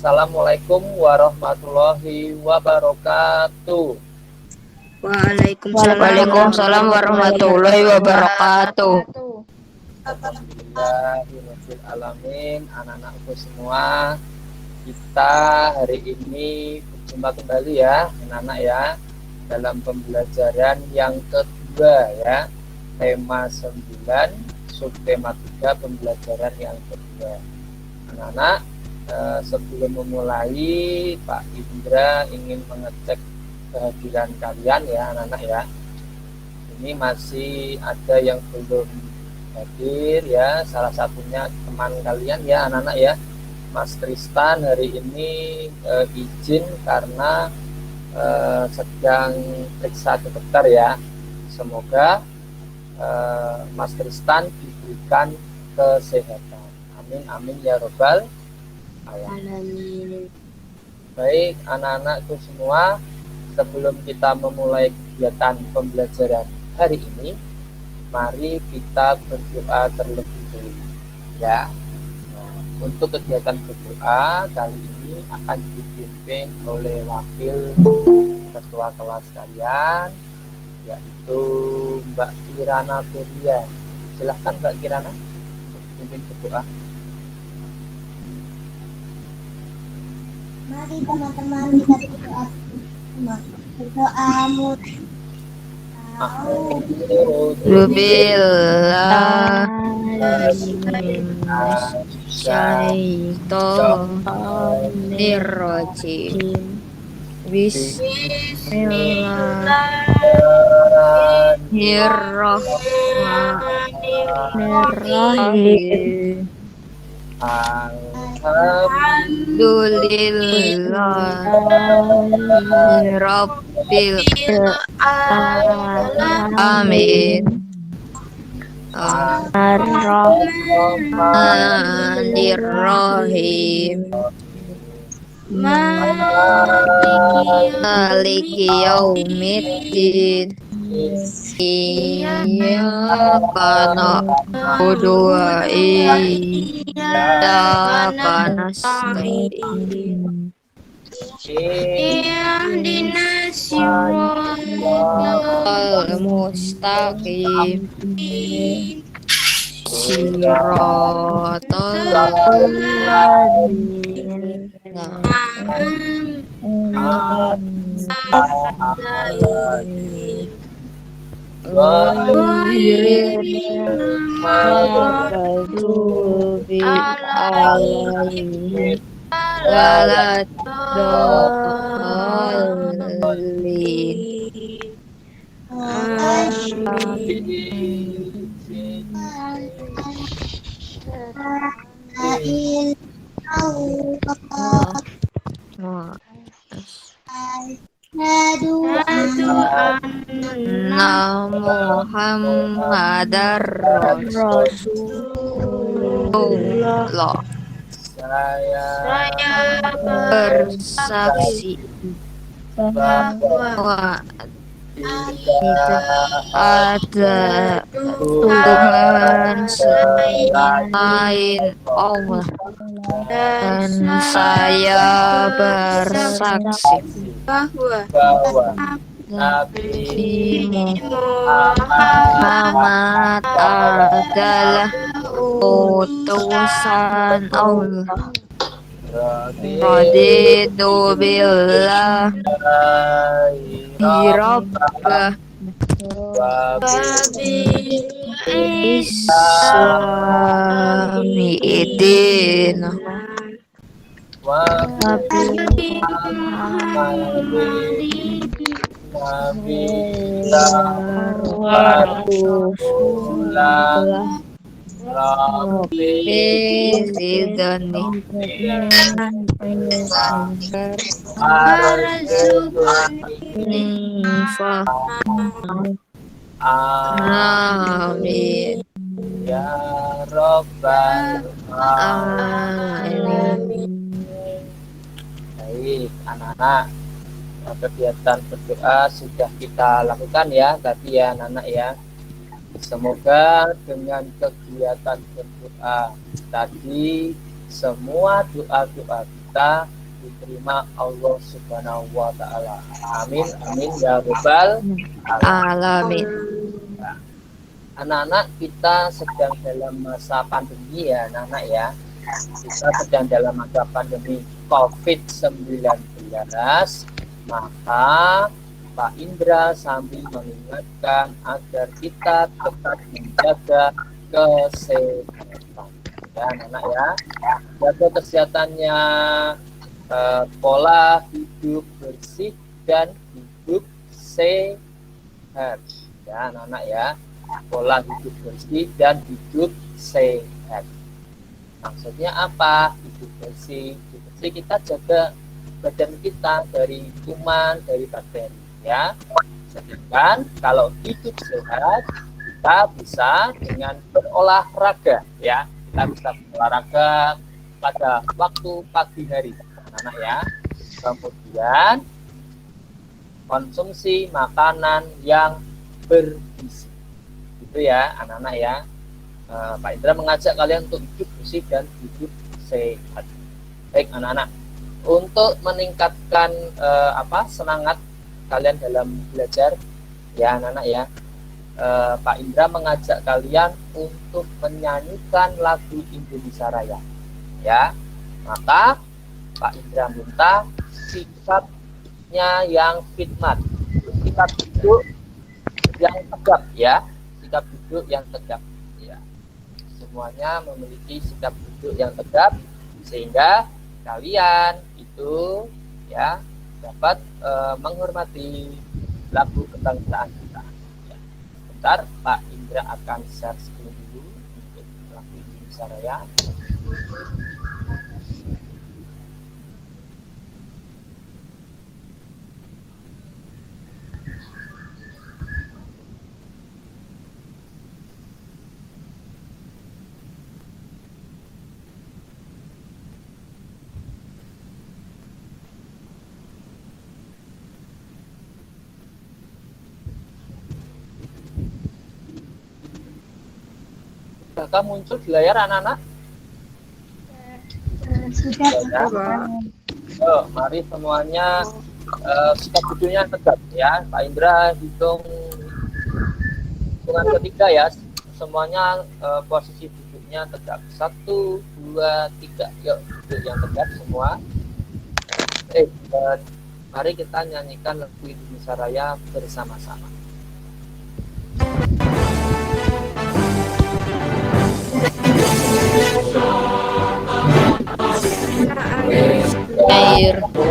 Assalamualaikum warahmatullahi wabarakatuh. Waalaikumsalam warahmatullahi wabarakatuh. Alhamdulillahirabbil alamin. Anak-anakku semua, kita hari ini berjumpa kembali ya anak-anak ya, dalam pembelajaran yang kedua ya, tema 9 subtema 3 pembelajaran yang kedua. Anak-anak, sebelum memulai, Pak Indra ingin mengecek kehadiran kalian ya anak-anak ya. Ini masih ada yang belum hadir ya, salah satunya teman kalian ya anak-anak ya, Mas Tristan hari ini izin karena sedang periksa ke dokter ya. Semoga Mas Tristan diberikan kesehatan. Amin amin ya robbal alamin. Baik anak-anakku semua, sebelum kita memulai kegiatan pembelajaran hari ini, mari kita berdoa terlebih dahulu ya. Nah, untuk kegiatan berdoa kali ini akan dipimpin oleh wakil ketua kelas kalian, yaitu Mbak Kirana Feria. Silahkan Mbak Kirana pimpin berdoa. Mari teman-teman kita berdoa. Berdoa Rubillah syaitonirrajim. Bismillahirrahmanirrahim. Alhamdulillahirabbil alamin. Ar-Rahmanir-Rahim. Maliki yaumiddin. Iyyaka na'budu wa iyyaka nasta'in. Ihdinas siratal mustaqim. Siratal ladzina ghairil maghdubi alaihim waladdallin. Anna Muhammadar Rasulullah. Saya bersaksi bahwa tidak ada Tuhan selain Allah, dan saya bersaksi bahwa Nabi Muhammad adalah utusan Allah. Raditu billah rabbah Islami idin Zidani Amin ya robbal alamin. Baik anak-anak, kegiatan berdoa sudah kita lakukan ya tadi ya anak-anak ya. Semoga dengan kegiatan berdoa tadi semua doa-doa kita kita diterima Allah Subhanahu wa taala. Amin amin ya rabbal Alamin. anak-anak, kita sedang dalam masa pandemi ya anak-anak ya. Kita sedang dalam masa pandemi COVID-19. Maka Pak Indra sambil mengingatkan agar kita tetap menjaga kesehatan. Ya anak-anak ya. Jaga kesehatannya, pola hidup bersih dan hidup sehat. Ya anak-anak ya. Pola hidup bersih dan hidup sehat. Maksudnya apa? Hidup bersih. Hidup bersih kita jaga badan kita dari kuman, dari bakteri ya. Sedangkan kalau hidup sehat, kita bisa dengan berolahraga ya. Kita bisa berolahraga pada waktu pagi hari anak-anak ya. Kemudian konsumsi makanan yang bergizi. Itu ya anak-anak ya. Pak Indra mengajak kalian untuk hidup bersih dan hidup sehat. Baik anak-anak, untuk meningkatkan semangat kalian dalam belajar ya anak-anak ya, Pak Indra mengajak kalian untuk menyanyikan lagu Indonesia Raya ya. Maka Pak Indra minta sikapnya yang khidmat, sikap duduk yang tegap ya, sikap duduk yang tegap ya. Semuanya memiliki sikap duduk yang tegap sehingga kalian itu ya dapat menghormati lagu kebangsaan kita ya. Bentar Pak Indra akan share screen dulu untuk lagu Indonesia Raya. Apakah muncul di layar anak-anak? Sudah. Ya. Mari semuanya sikap duduknya tegap ya. Pak Indra hitungan ketiga ya. Semuanya posisi duduknya tegap. 1, 2, 3. Yuk duduk yang tegap semua. Mari kita nyanyikan lagu Indonesia Raya bersama-sama. Air aku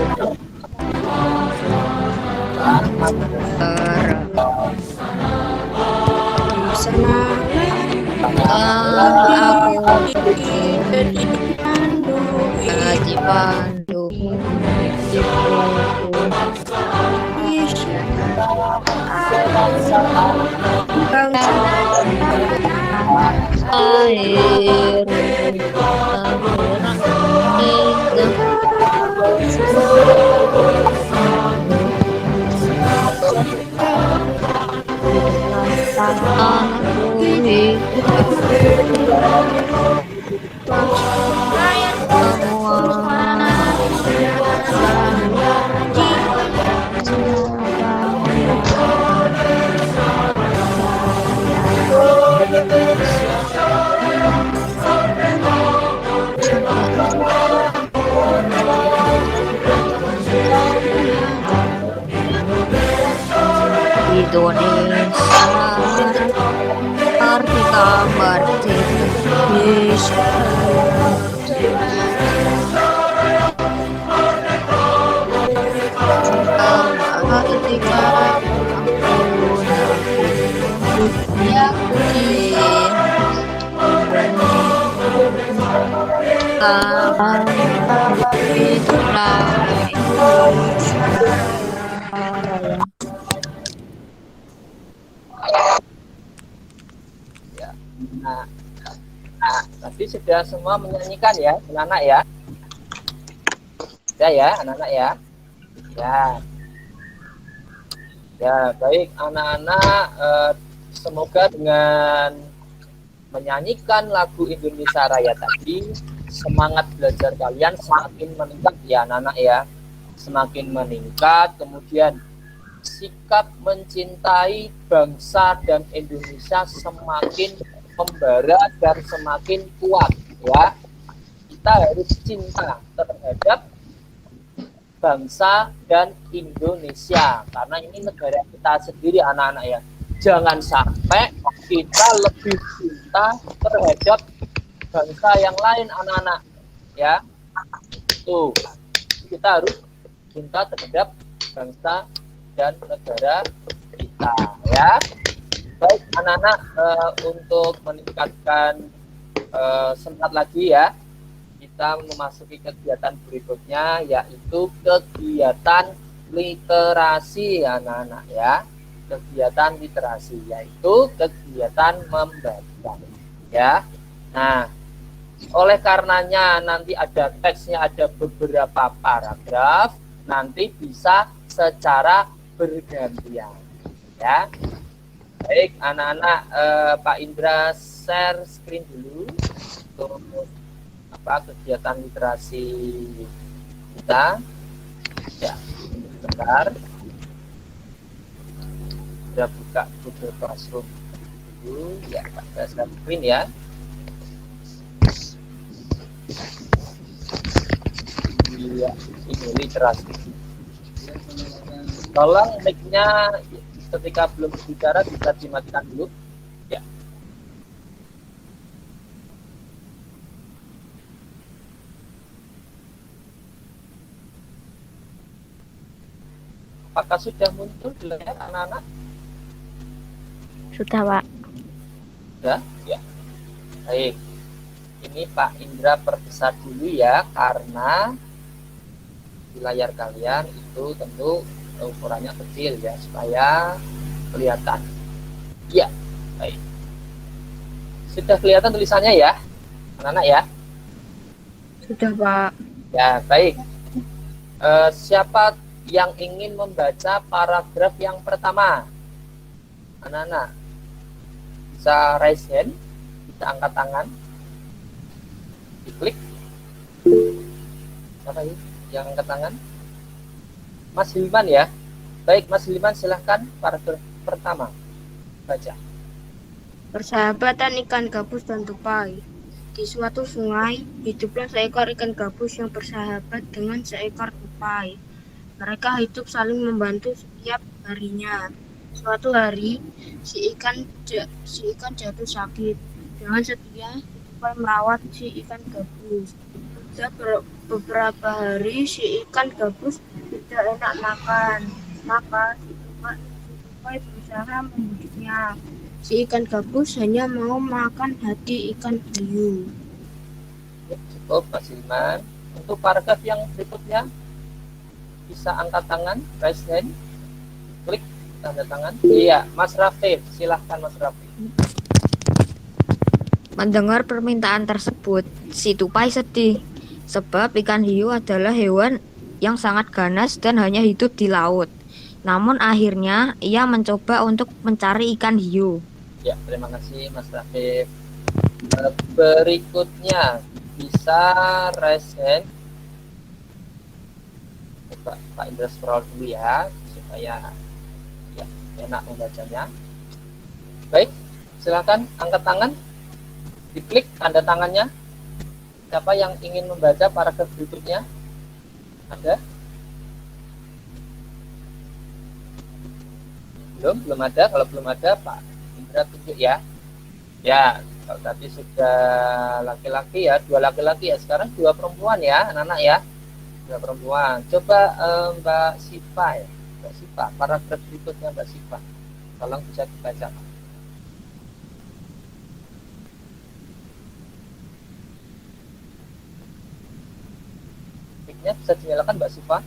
dipandu air Indonesia Merdeka Indonesia ketika Tadi sudah semua menyanyikan ya anak-anak ya. Sudah ya anak-anak ya. Ya baik anak-anak, semoga dengan menyanyikan lagu Indonesia Raya tadi semangat belajar kalian semakin meningkat ya anak-anak ya, semakin meningkat. Kemudian sikap mencintai bangsa dan Indonesia semakin membara dan semakin kuat ya. Kita harus cinta terhadap bangsa dan Indonesia karena ini negara kita sendiri anak-anak ya. Jangan sampai kita lebih cinta terhadap bangsa yang lain anak-anak ya. Tuh, kita harus cinta terhadap bangsa dan negara kita ya. Baik anak-anak, untuk meningkatkan semangat lagi ya, kita memasuki kegiatan berikutnya yaitu kegiatan literasi anak-anak ya. Kegiatan literasi yaitu kegiatan membaca ya. Nah, oleh karenanya nanti ada teksnya, ada beberapa paragraf, nanti bisa secara bergantian ya. Baik anak-anak, Pak Indra share screen dulu untuk kegiatan literasi kita ya. Sebentar, sudah buka Google Classroom dulu ya, Pak share screen ya. Iya, ini literasi. Tolong mic-nya ketika belum bicara bisa dimatikan dulu. Ya. Apakah sudah muncul di layar anak-anak? Sudah, Pak. Sudah? Ya. Baik. Ini Pak Indra perbesar dulu ya, karena di layar kalian itu tentu ukurannya kecil ya, supaya kelihatan. Ya, baik. Sudah kelihatan tulisannya ya, anak-anak ya? Sudah, Pak. Ya, baik. Siapa yang ingin membaca paragraf yang pertama? Anak-anak, bisa raise hand, bisa angkat tangan, diklik. Siapa ini yang angkat tangan? Mas Hilman ya. Baik, Mas Hilman silahkan paragraf pertama baca. Persahabatan ikan gabus dan tupai. Di suatu sungai, hiduplah seekor ikan gabus yang bersahabat dengan seekor tupai. Mereka hidup saling membantu setiap harinya. Suatu hari, si ikan jatuh sakit. Dengan setia, tupai merawat si ikan gabus. Sudah beberapa hari, si ikan gabus tidak enak makan. Maka si tupai berusaha membujuknya. Si ikan gabus hanya mau makan hati ikan hiu. Ya, cukup Mas Hilman. Untuk paragraf yang berikutnya bisa angkat tangan, raise hand, klik tanda tangan. Iya, Mas Rafif, silahkan Mas Rafif. Mendengar permintaan tersebut, si tupai sedih, sebab ikan hiu adalah hewan yang sangat ganas dan hanya hidup di laut. Namun akhirnya ia mencoba untuk mencari ikan hiu. Ya, terima kasih Mas Rafif. Berikutnya bisa raise hand. Coba Pak Indra scroll dulu ya, supaya ya, enak membacanya. Baik, silakan angkat tangan, diklik tanda tangannya. Siapa yang ingin membaca paragraf berikutnya? Ada? Belum ada. Kalau belum ada, Pak Indra tunjuk ya. Ya, kalau tadi sudah laki-laki ya, 2 laki-laki ya, sekarang 2 perempuan ya, anak-anak ya. 2 perempuan. Coba Mbak Siva ya. Mbak Siva, paragraf berikutnya Mbak Siva. Tolong bisa dibaca. Mic-nya bisa dinyalakan Mbak Siva.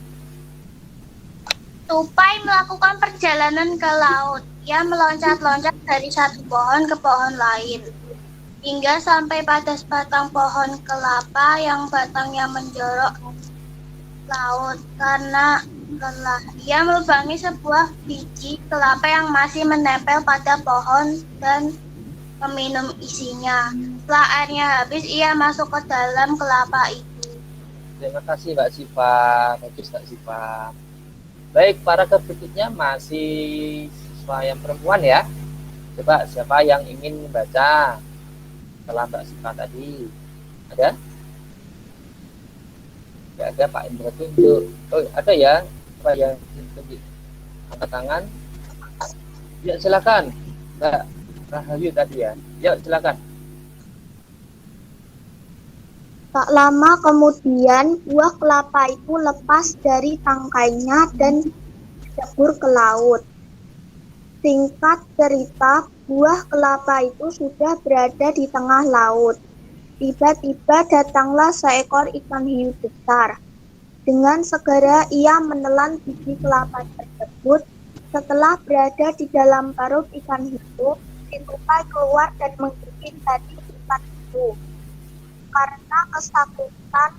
Tupai melakukan perjalanan ke laut. Ia meloncat-loncat dari satu pohon ke pohon lain, hingga sampai pada sebatang pohon kelapa yang batangnya menjorok laut. Karena lelah, ia melubangi sebuah biji kelapa yang masih menempel pada pohon dan meminum isinya. Setelah airnya habis, ia masuk ke dalam kelapa itu. Terima kasih Mbak Siva. Bagus Mbak Siva. Baik, paragraf berikutnya masih siswa yang perempuan ya. Coba siapa yang ingin membaca setelah Mbak Siva tadi? Ada? Tidak ada, Pak Indra tunjuk. Oh, ada ya? Apa yang tunjuk? Angkat tangan. Ya, silakan. Mbak Rahayu tadi ya. Ya, silakan. Tak lama kemudian, buah kelapa itu lepas dari tangkainya dan dijebur ke laut. Singkat cerita, buah kelapa itu sudah berada di tengah laut. Tiba-tiba datanglah seekor ikan hiu besar. Dengan segera ia menelan biji kelapa tersebut. Setelah berada di dalam perut ikan hiu, si tupai keluar dan menggigit tadi ikan hiu. Karena kesakitan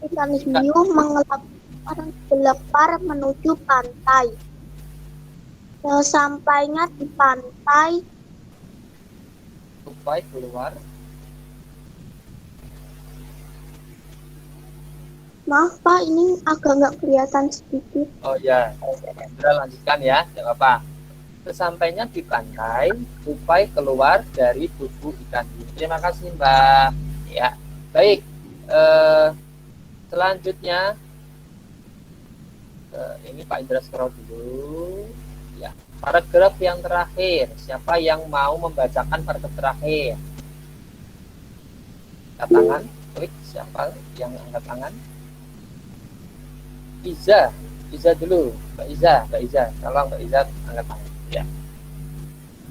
ikan hiu melepar menuju pantai. Sesampainya di pantai, Tupai keluar. maaf Pak, ini agak nggak kelihatan sedikit. Oh ya, kita lanjutkan ya, tidak apa-apa. Sesampainya di pantai, tupai keluar dari tubuh ikan hiu. Terima kasih Mbak. Ya, baik. Selanjutnya, ini Pak Indra scroll dulu. Ya, paragraf yang terakhir. Siapa yang mau membacakan paragraf terakhir? Angkat tangan. Klik siapa yang angkat tangan? Iza dulu, Mbak Iza, tolong Mbak Iza angkat tangan. Ya,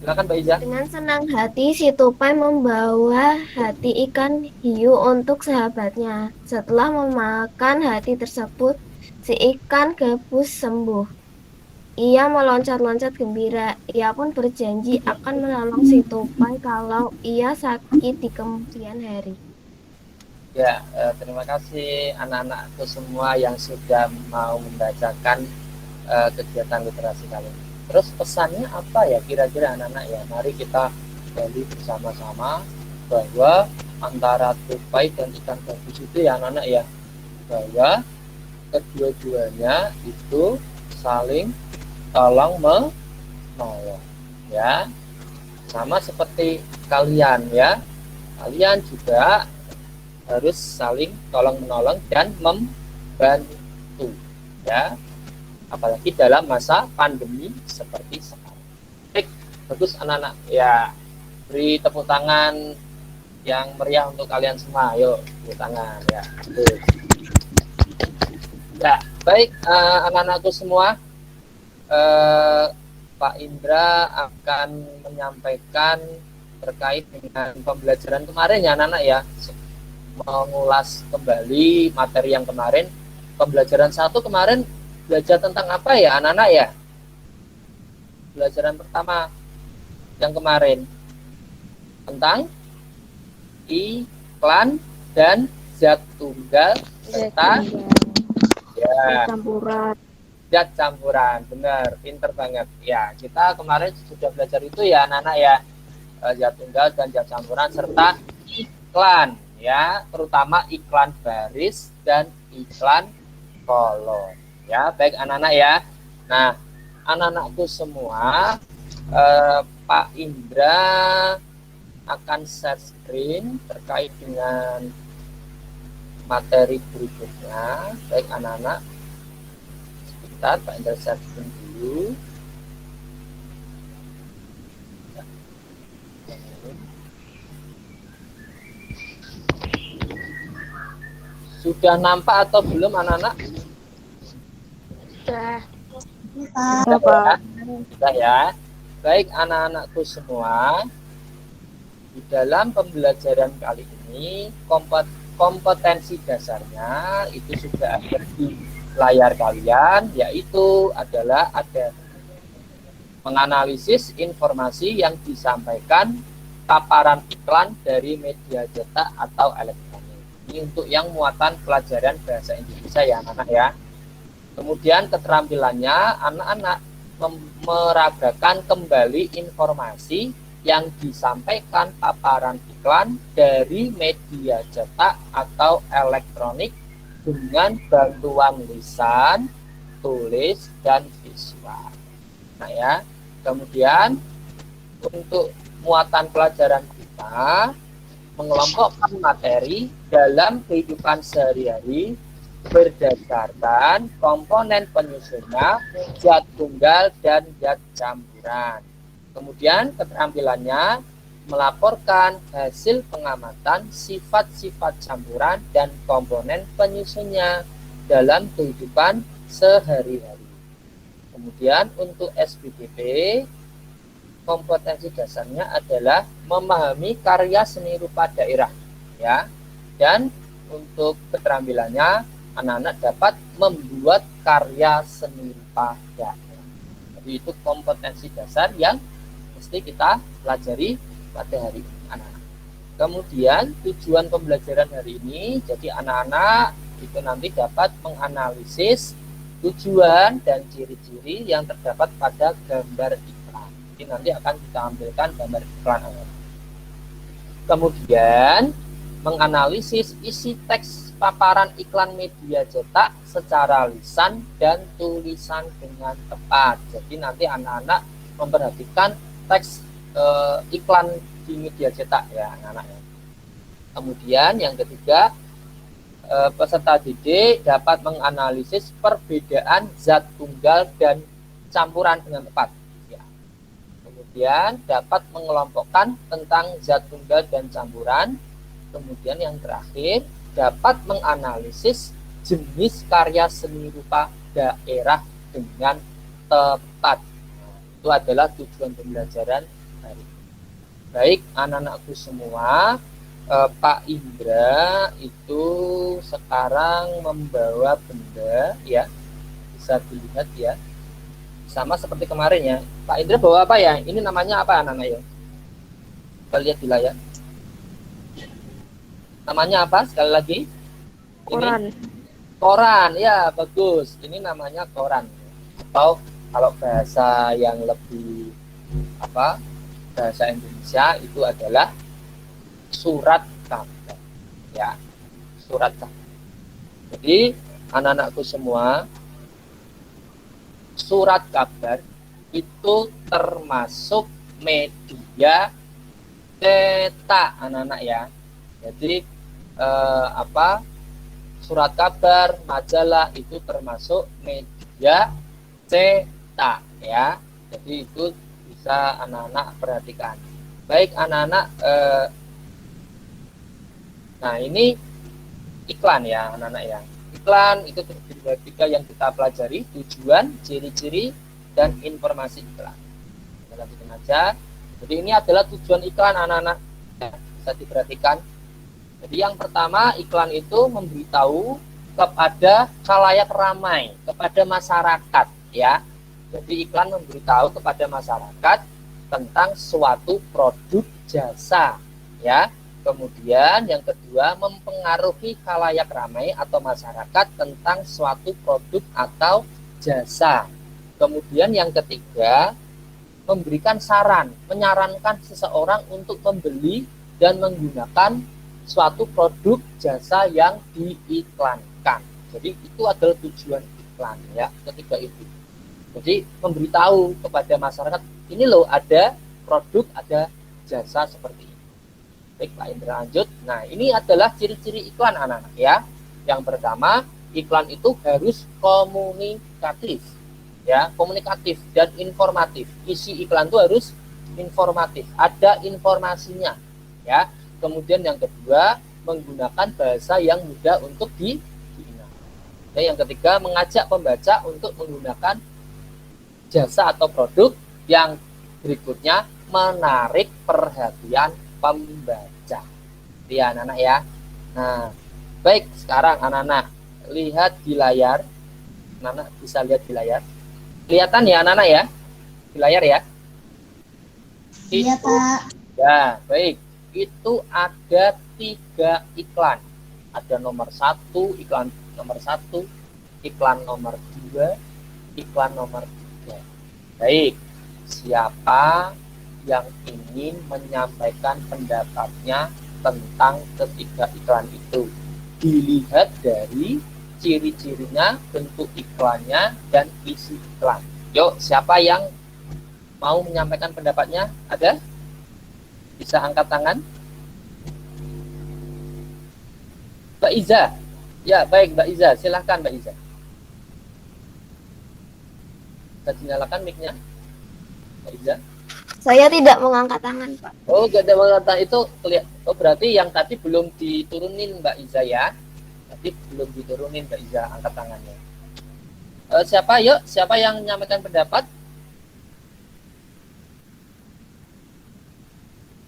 silakan Mbak Iza. Dengan senang hati, si tupai membawa hati ikan hiu untuk sahabatnya. Setelah memakan hati tersebut, si ikan gabus sembuh. Ia meloncat-loncat gembira. Ia pun berjanji akan menolong si tupai kalau ia sakit di kemudian hari. Ya, terima kasih anak-anakku semua yang sudah mau membacakan kegiatan literasi kali ini. Terus pesannya apa ya kira-kira anak-anak ya? Mari kita gali bersama-sama bahwa antara tupai dan ikan gabus itu ya anak-anak ya, bahwa kedua-duanya itu saling tolong menolong ya. Sama seperti kalian ya. Kalian juga harus saling tolong-menolong dan membantu ya, apalagi dalam masa pandemi seperti sekarang. Baik, bagus anak-anak ya, beri tepuk tangan yang meriah untuk kalian semua. Yuk, tepuk tangan ya. Ya, baik anak-anakku semua, Pak Indra akan menyampaikan terkait dengan pembelajaran kemarin ya anak-anak ya, mengulas kembali materi yang kemarin. Pembelajaran 1 kemarin belajar tentang apa ya anak-anak ya? Pelajaran pertama yang kemarin tentang iklan dan zat tunggal serta zat campuran. Benar, pinter banget ya. Kita kemarin sudah belajar itu ya anak-anak ya, zat tunggal dan zat campuran serta iklan ya, terutama iklan baris dan iklan kolom ya. Baik anak-anak ya. Nah, anak-anakku semua, Pak Indra akan share screen terkait dengan materi berikutnya. Baik anak-anak, sebentar Pak Indra share screen dulu. Sudah nampak atau belum anak-anak? Sudah ya. Baik anak-anakku semua, di dalam pembelajaran kali ini kompetensi dasarnya itu sudah ada di layar kalian, yaitu adalah ada menganalisis informasi yang disampaikan paparan iklan dari media cetak atau elektronik. Ini untuk yang muatan pelajaran bahasa Indonesia ya anak-anak ya. Kemudian keterampilannya anak-anak meragakan kembali informasi yang disampaikan paparan iklan dari media cetak atau elektronik dengan bantuan lisan, tulis, dan visual. Nah ya, kemudian untuk muatan pelajaran kita mengelompokkan materi dalam kehidupan sehari-hari berdasarkan komponen penyusunnya, zat tunggal dan zat campuran. Kemudian keterampilannya melaporkan hasil pengamatan sifat-sifat campuran dan komponen penyusunnya dalam kehidupan sehari-hari. Kemudian untuk SBDP, kompetensi dasarnya adalah memahami karya seni rupa daerah ya. Dan untuk keterampilannya anak-anak dapat membuat karya seni rupa daerah. Jadi itu kompetensi dasar yang mesti kita pelajari pada hari ini anak-anak. Kemudian tujuan pembelajaran hari ini, jadi anak-anak itu nanti dapat menganalisis tujuan dan ciri-ciri yang terdapat pada gambar iklan. Jadi nanti akan kita ambilkan gambar iklan anak. Kemudian menganalisis isi teks paparan iklan media cetak secara lisan dan tulisan dengan tepat. Jadi nanti anak-anak memperhatikan teks iklan di media cetak ya anak-anak. Kemudian yang ketiga, peserta didik dapat menganalisis perbedaan zat tunggal dan campuran dengan tepat. Ya. Kemudian dapat mengelompokkan tentang zat tunggal dan campuran. Kemudian yang terakhir, dapat menganalisis jenis karya seni rupa daerah dengan tepat. Itu adalah tujuan pembelajaran hari ini. Baik anak-anakku semua, Pak Indra itu sekarang membawa benda ya, bisa dilihat ya, sama seperti kemarin ya. Pak Indra bawa apa ya? Ini namanya apa anak-anak ya? Kita lihat di layar. Namanya apa sekali lagi? Koran. Ini koran ya, bagus. Ini namanya koran. Atau kalau bahasa yang lebih bahasa Indonesia itu adalah surat kabar ya, surat kabar. Jadi anak-anakku semua, surat kabar itu termasuk media cetak anak-anak ya. Jadi surat kabar, majalah itu termasuk media cetak ya. Jadi itu bisa anak-anak perhatikan. Baik anak-anak, nah ini iklan ya anak-anak ya. Iklan itu terdiri dari 3 yang kita pelajari: tujuan, ciri-ciri, dan informasi iklan. Kita lanjutkan aja. Jadi ini adalah tujuan iklan anak-anak ya, bisa diperhatikan. Jadi yang pertama, iklan itu memberitahu kepada khalayak ramai, kepada masyarakat ya. Jadi iklan memberitahu kepada masyarakat tentang suatu produk jasa ya. Kemudian yang kedua, mempengaruhi khalayak ramai atau masyarakat tentang suatu produk atau jasa. Kemudian yang ketiga, memberikan saran, menyarankan seseorang untuk membeli dan menggunakan suatu produk jasa yang diiklankan. Jadi itu adalah tujuan iklan ya, ketiga itu. Jadi memberitahu kepada masyarakat, ini loh ada produk, ada jasa seperti ini. Baik Pak Indra lanjut. Nah ini adalah ciri-ciri iklan anak-anak ya. Yang pertama, iklan itu harus komunikatif ya, komunikatif dan informatif. Isi iklan itu harus informatif, ada informasinya ya. Kemudian yang kedua, menggunakan bahasa yang mudah untuk diingat. Dan yang ketiga, mengajak pembaca untuk menggunakan jasa atau produk. Yang berikutnya, menarik perhatian pembaca. Ya anak-anak ya. Nah, baik, sekarang anak-anak lihat di layar. Anak-anak bisa lihat di layar. Kelihatan ya anak-anak ya? Di layar ya? Iya, Pak. Ya, baik. Itu ada 3 iklan Ada nomor 1, iklan nomor 1, iklan nomor 2, iklan nomor 3. Baik, siapa yang ingin menyampaikan pendapatnya tentang ketiga iklan itu? Dilihat dari ciri-cirinya, bentuk iklannya, dan isi iklan. Yuk, siapa yang mau menyampaikan pendapatnya? Ada? Bisa angkat tangan? Mbak Iza. Ya, baik Mbak Iza. Silahkan Mbak Iza. Bisa dinyalakan mic-nya? Mbak Iza. Saya tidak mengangkat tangan, Pak. Oh, gak ada mengatakan itu. Oh, berarti yang tadi belum diturunin Mbak Iza ya. Tadi belum diturunin Mbak Iza angkat tangannya. Siapa? Yuk, siapa yang menyampaikan pendapat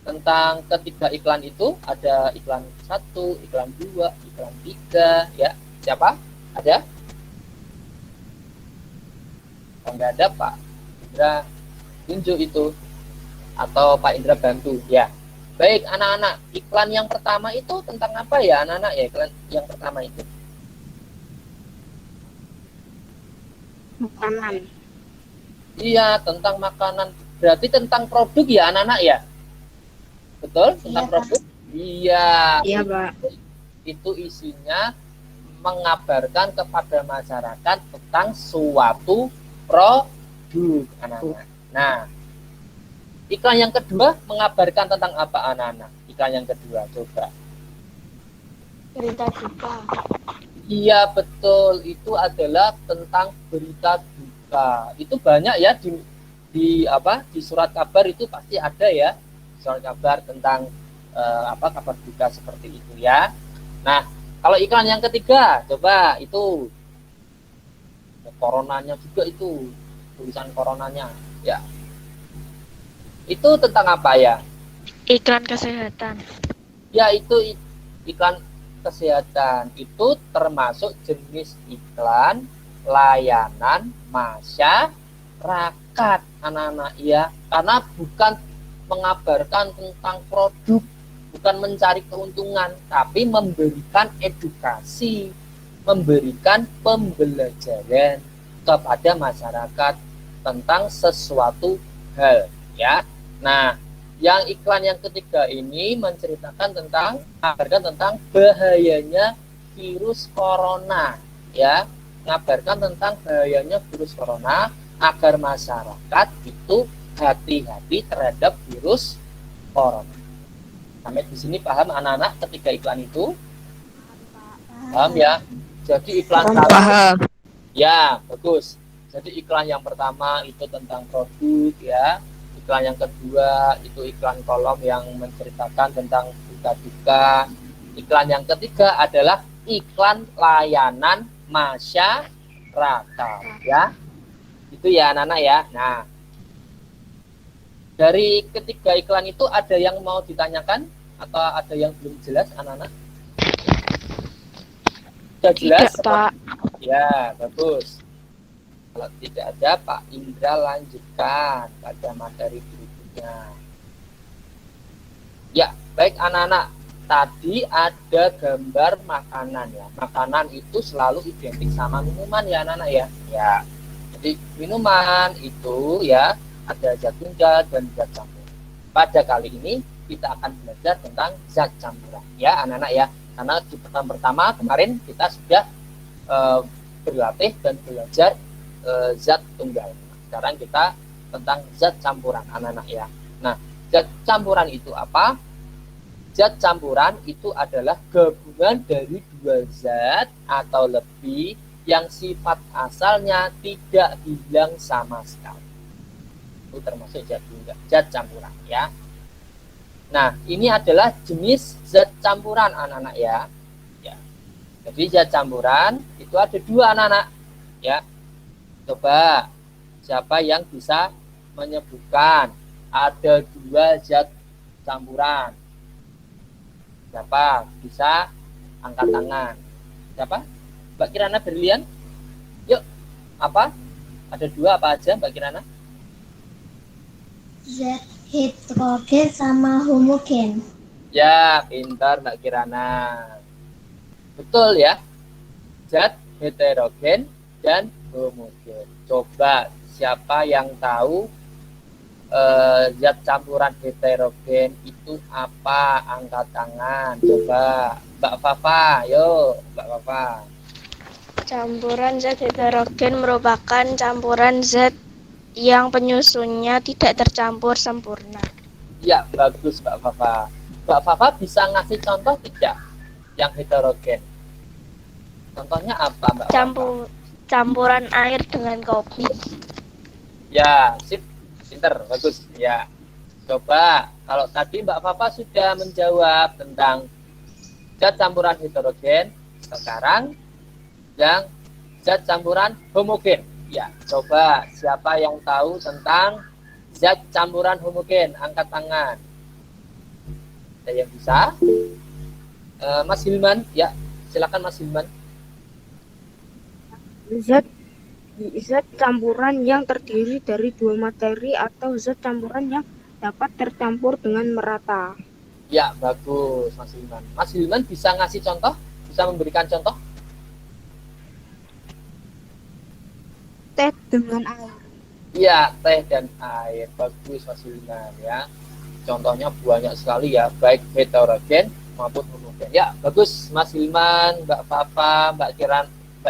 tentang ketiga iklan itu? Ada iklan 1, iklan 2, iklan 3, ya. Siapa? Ada? Kalau nggak ada, Pak Indra tunjuk itu. Atau Pak Indra bantu, ya. Baik, anak-anak. Iklan yang pertama itu tentang apa ya, anak-anak ya? Iklan yang pertama itu. Makanan. Iya, tentang makanan. Berarti tentang produk ya, anak-anak ya? Betul? Tentang Iya, produk? Iya. Iya, Pak. Itu isinya mengabarkan kepada masyarakat tentang suatu produk, anak-anak. Nah, iklan yang kedua mengabarkan tentang apa, anak-anak? Iklan yang kedua, coba. Berita duka. Iya, betul. Itu adalah tentang berita duka. Itu banyak ya di surat kabar itu pasti ada ya. Surat kabar tentang kabar duka seperti itu ya. Nah, kalau iklan yang ketiga, coba itu coronanya juga itu, tulisan coronanya ya. Itu tentang apa ya? Iklan kesehatan. Ya, itu iklan kesehatan. Itu termasuk jenis iklan layanan masyarakat, anak-anak ya. Karena bukan mengabarkan tentang produk, bukan mencari keuntungan, tapi memberikan edukasi, memberikan pembelajaran kepada masyarakat tentang sesuatu hal ya. Nah, yang iklan yang ketiga ini menceritakan tentang bahayanya virus corona ya, mengabarkan tentang bahayanya virus corona agar masyarakat itu hati-hati terhadap virus corona. Sampai di sini paham anak-anak ketika iklan itu? Paham ya? Jadi iklan Paham. ya, bagus. Jadi iklan yang pertama itu tentang produk ya. Iklan yang kedua itu iklan kolom yang menceritakan tentang berita duka. Iklan yang ketiga adalah iklan layanan masyarakat ya. Itu ya anak-anak ya. Nah, dari ketiga iklan itu ada yang mau ditanyakan atau ada yang belum jelas, anak-anak? Sudah jelas? Tidak, Pak. Ya, bagus. Kalau tidak ada, Pak Indra lanjutkan pada materi berikutnya. Ya, baik anak-anak. Tadi ada gambar makanan ya. Makanan itu selalu identik sama minuman ya, anak-anak ya. Ya, jadi minuman itu ya ada zat tunggal dan zat campur. Pada kali ini kita akan belajar tentang zat campuran ya anak-anak ya. Karena di pertama kemarin kita sudah berlatih dan belajar zat tunggal. Sekarang kita tentang zat campuran anak-anak ya. Nah, zat campuran itu apa? Zat campuran itu adalah gabungan dari dua zat atau lebih yang sifat asalnya tidak hilang sama sekali. Itu termasuk zat campuran ya. Nah, ini adalah jenis zat campuran anak-anak ya. Ya. Jadi zat campuran itu ada dua anak-anak ya. Coba siapa yang bisa menyebutkan ada dua zat campuran? Siapa bisa angkat tangan? Siapa? Mbak Kirana Berlian? Yuk, apa? Ada dua apa aja Mbak Kirana? Zat hidrogen sama homogen. Ya, pintar Mbak Kirana. Betul ya. Zat heterogen dan homogen. Coba siapa yang tahu zat campuran heterogen itu apa? Angkat tangan. Coba Mbak Fafa, yo Mbak Fafa. Campuran zat heterogen merupakan campuran zat yang penyusunnya tidak tercampur sempurna. Ya, bagus Mbak Fafa. Mbak Fafa bisa ngasih contoh tidak yang heterogen? Contohnya apa Mbak Fafa? Campuran air dengan kopi. Ya, sip. Pinter, bagus. Ya. Coba, kalau tadi Mbak Fafa sudah menjawab tentang zat campuran heterogen, sekarang yang zat campuran homogen. Ya, coba siapa yang tahu tentang zat campuran homogen? Angkat tangan. Ada yang bisa? Mas Hilman, ya, silakan Mas Hilman. Zat campuran yang terdiri dari dua materi atau zat campuran yang dapat tercampur dengan merata. Ya, bagus Mas Hilman. Mas Hilman bisa ngasih contoh? Bisa memberikan contoh? Teh dengan air. Iya, teh dan air. Bagus Mas Hilman ya. Contohnya banyak sekali ya, baik heterogen maupun homogen. Ya, bagus Mas Hilman, Mbak Fafa, Mbak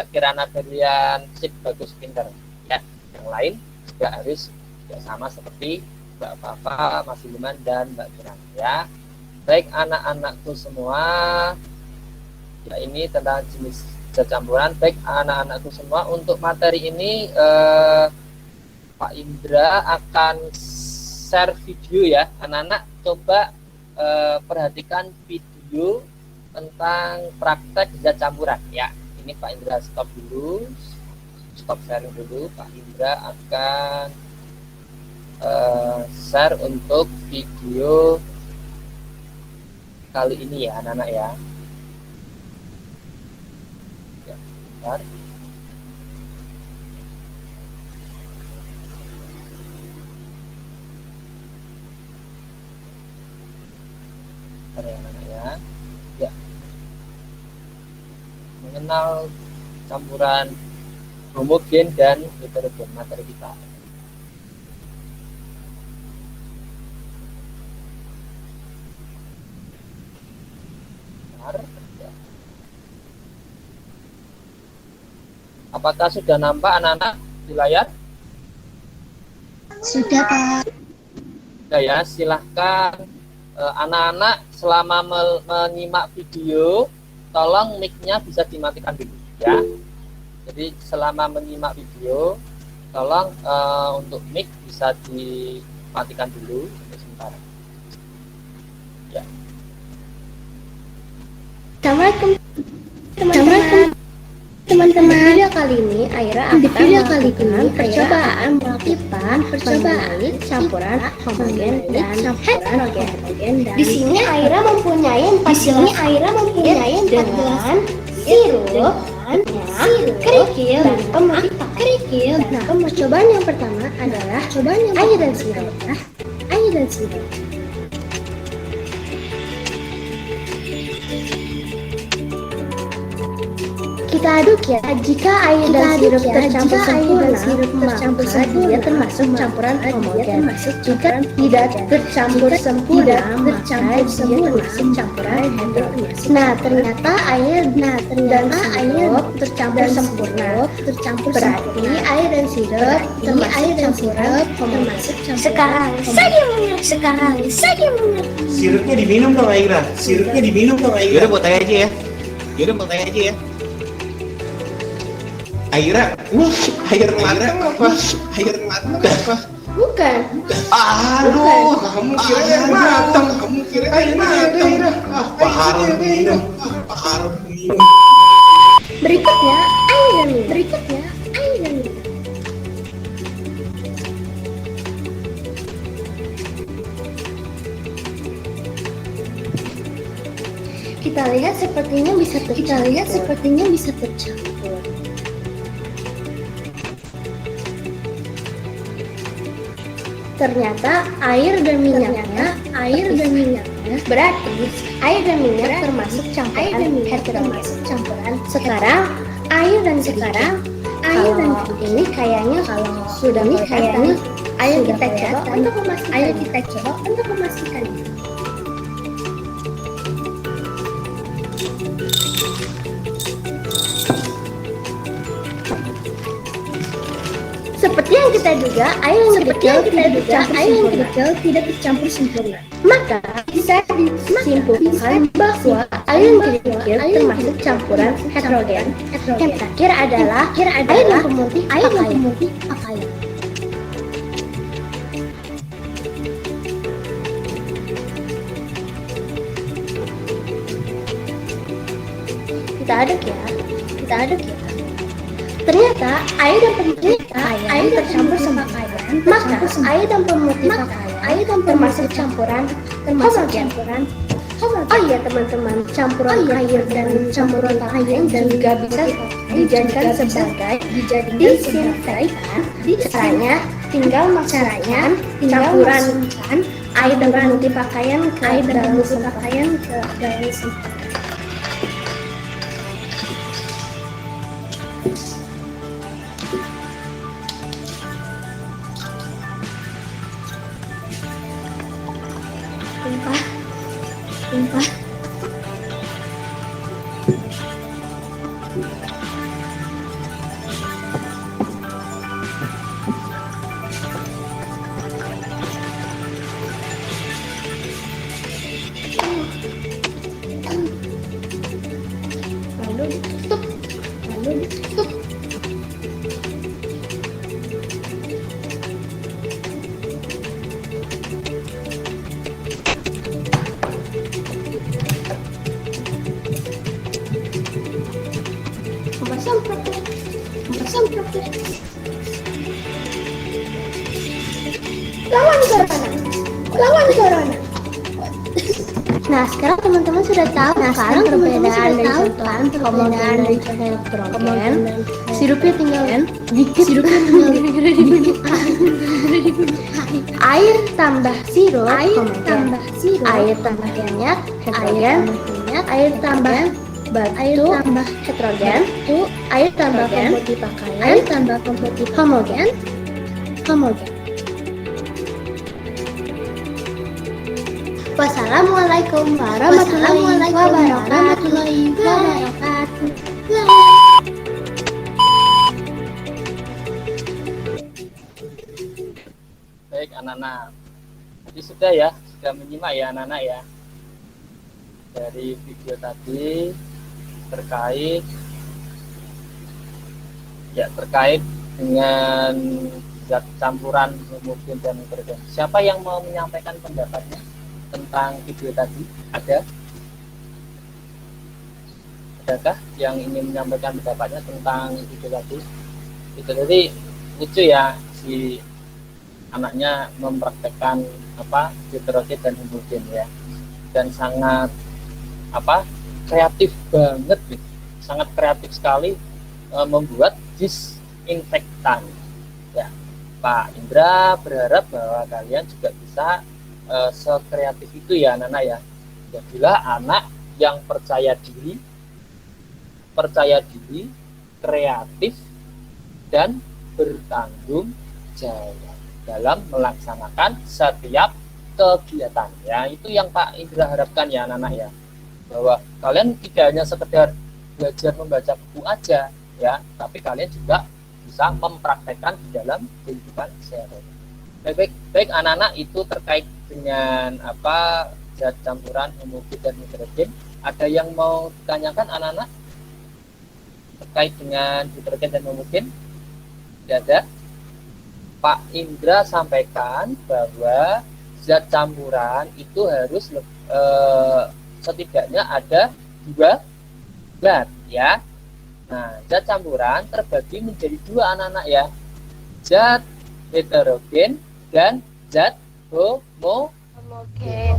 Kirana Berlian, sip, bagus, pinter. Ya, yang lain juga harus sama seperti Mbak Fafa, Mas Hilman, dan Mbak Kirana ya. Baik anak-anakku semua, ya ini tentang jenis zat campuran. Baik anak-anakku semua, untuk materi ini Pak Indra akan share video ya. Anak-anak coba perhatikan video tentang praktek zat campuran ya. Ini Pak Indra stop dulu, stop sharing dulu. Pak Indra akan share untuk video kali ini ya anak-anak ya. Ya, bentar. Bentar ya anak-anak ya. Ya. Mengenal campuran homogen dan heterogen materi kita. Bentar, ya. Apakah sudah nampak anak-anak di layar? Sudah, Pak. Ya, silahkan anak-anak selama menyimak video, tolong mic-nya bisa dimatikan dulu ya. Jadi selama menyimak video, tolong untuk mic bisa dimatikan dulu untuk sementara. Ya. Assalamualaikum teman-teman. Di video kali ini Aira akan melakukan percobaan mengenai campuran homogen dan heterogen. Di sini Aira mempunyai 14 dengan sirup, kerikil, dan kerikil. Nah, percobaan yang pertama adalah air dan sirup. Kita aduk ya. Jika air dan sirup tercampur sempurna, maka dia termasuk campuran homogen. Jika tidak tercampur sempurna, maka dia termasuk campuran heterogen. Nah, ternyata air dan sirup tercampur sempurna. Berarti air dan sirup termasuk campuran homogen. Sekarang saya mengerti. Sirupnya diminum dong Aira. Yaudah mau tanya aja ya. Aira, ini air matang apa? Bukan. Aduh, kamu kira air matang. Aira. Harus minum. Berikutnya air dan minum. Kita lihat sepertinya bisa tercampur. Ternyata air dan minyaknya berarti Air dan minyak termasuk campuran heterogen. Sekarang air dan ini kayaknya kalau sudah kelihatan, ayo kita coba untuk memastikan. Seperti yang kita duga, air yang kecil tidak tercampur sempurna. Maka bisa disimpulkan bahwa air yang kecil termasuk campuran heterogen. Yang terakhir adalah air yang pemutih pakaian. Kita aduk ya. Ternyata air dan pemutih pakaian tercampur sama pakaian. Maka air dan pemutih pakaian termasuk campuran homogen. Oh iya teman-teman, campuran air dan campuran pakaian juga bisa dijadikan sebagai disinfektan. Caranya tinggal masukkan campuran air dan pemutih pakaian ke dalam disinfektan. Tumpah. Lalu ditutup. Semprot. Lawan corona. Nah, sekarang teman-teman sudah tahu perbedaan dari campuran homogen dan heterogen. Sirupnya tinggal dikit. Air tambah sirup homogen. Air tambah minyak heterogen. Air tambah batu heterogen. Air tambah pemutih pakaian homogen. Wassalamualaikum warahmatullahi wabarakatuh. Baik anak-anak, jadi sudah menyimak ya anak-anak ya dari video tadi terkait dengan zat campuran homogen dan heterogen. Siapa yang mau menyampaikan pendapatnya tentang video tadi? Adakah yang ingin menyampaikan pendapatnya tentang video tadi? Itu tadi lucu ya, si anaknya mempraktekkan heterogen dan homogen ya, dan sangat kreatif banget gitu. Sangat kreatif sekali membuat disinfektan ya. Pak Indra berharap bahwa kalian juga bisa sekreatif itu ya anak-anak ya. Jadilah anak yang percaya diri, kreatif, dan bertanggung jawab dalam melaksanakan setiap kegiatan ya. Itu yang Pak Indra harapkan ya anak-anak ya, bahwa kalian tidak hanya sekedar belajar membaca buku aja ya, tapi kalian juga bisa mempraktekkan di dalam kehidupan sehari-hari. Baik anak-anak, itu terkait dengan zat campuran homogen dan heterogen. Ada yang mau ditanyakan anak-anak terkait dengan heterogen dan homogen? Tidak ada. Pak Indra sampaikan bahwa zat campuran itu harus setidaknya ada 2 zat ya. Nah, zat campuran terbagi menjadi 2 anak-anak ya. Zat heterogen dan zat homogen.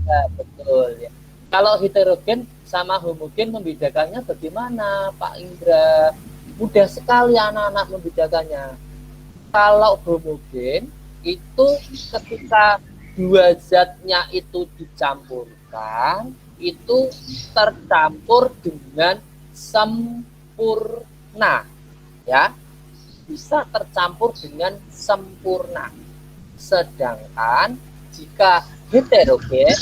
Nah, betul ya. Kalau heterogen sama homogen membedakannya bagaimana Pak Indra? Mudah sekali anak-anak membedakannya. Kalau homogen itu ketika 2 zatnya itu dicampurkan, itu tercampur dengan sempurna, ya, bisa tercampur dengan sempurna. Sedangkan jika heterogen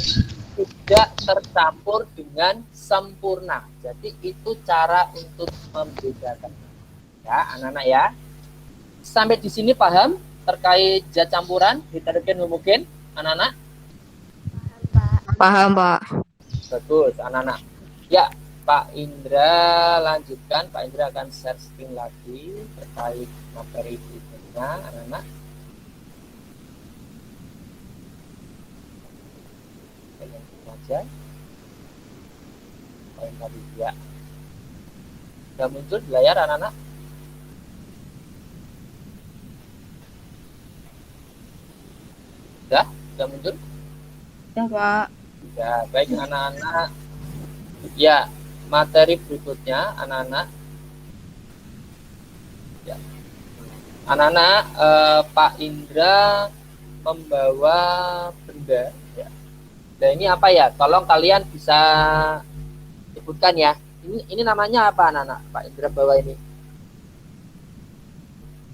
tidak tercampur dengan sempurna. Jadi itu cara untuk membedakan, ya anak-anak ya. Sampai di sini paham terkait zat campuran heterogen homogen, anak-anak? Paham, Pak. Bagus, anak-anak. Ya, Pak Indra lanjutkan. Pak Indra akan share screen lagi terkait materi berikutnya, anak-anak. Yang aja. Poin tadi ya. Sudah muncul di layar, anak-anak? Sudah muncul? Ya, Pak. Ya, baik anak-anak. Ya, materi berikutnya anak-anak. Ya. Anak-anak, Pak Indra membawa benda. Ya. Dan ini apa ya? Tolong kalian bisa sebutkan ya. Ini namanya apa anak-anak? Pak Indra bawa ini.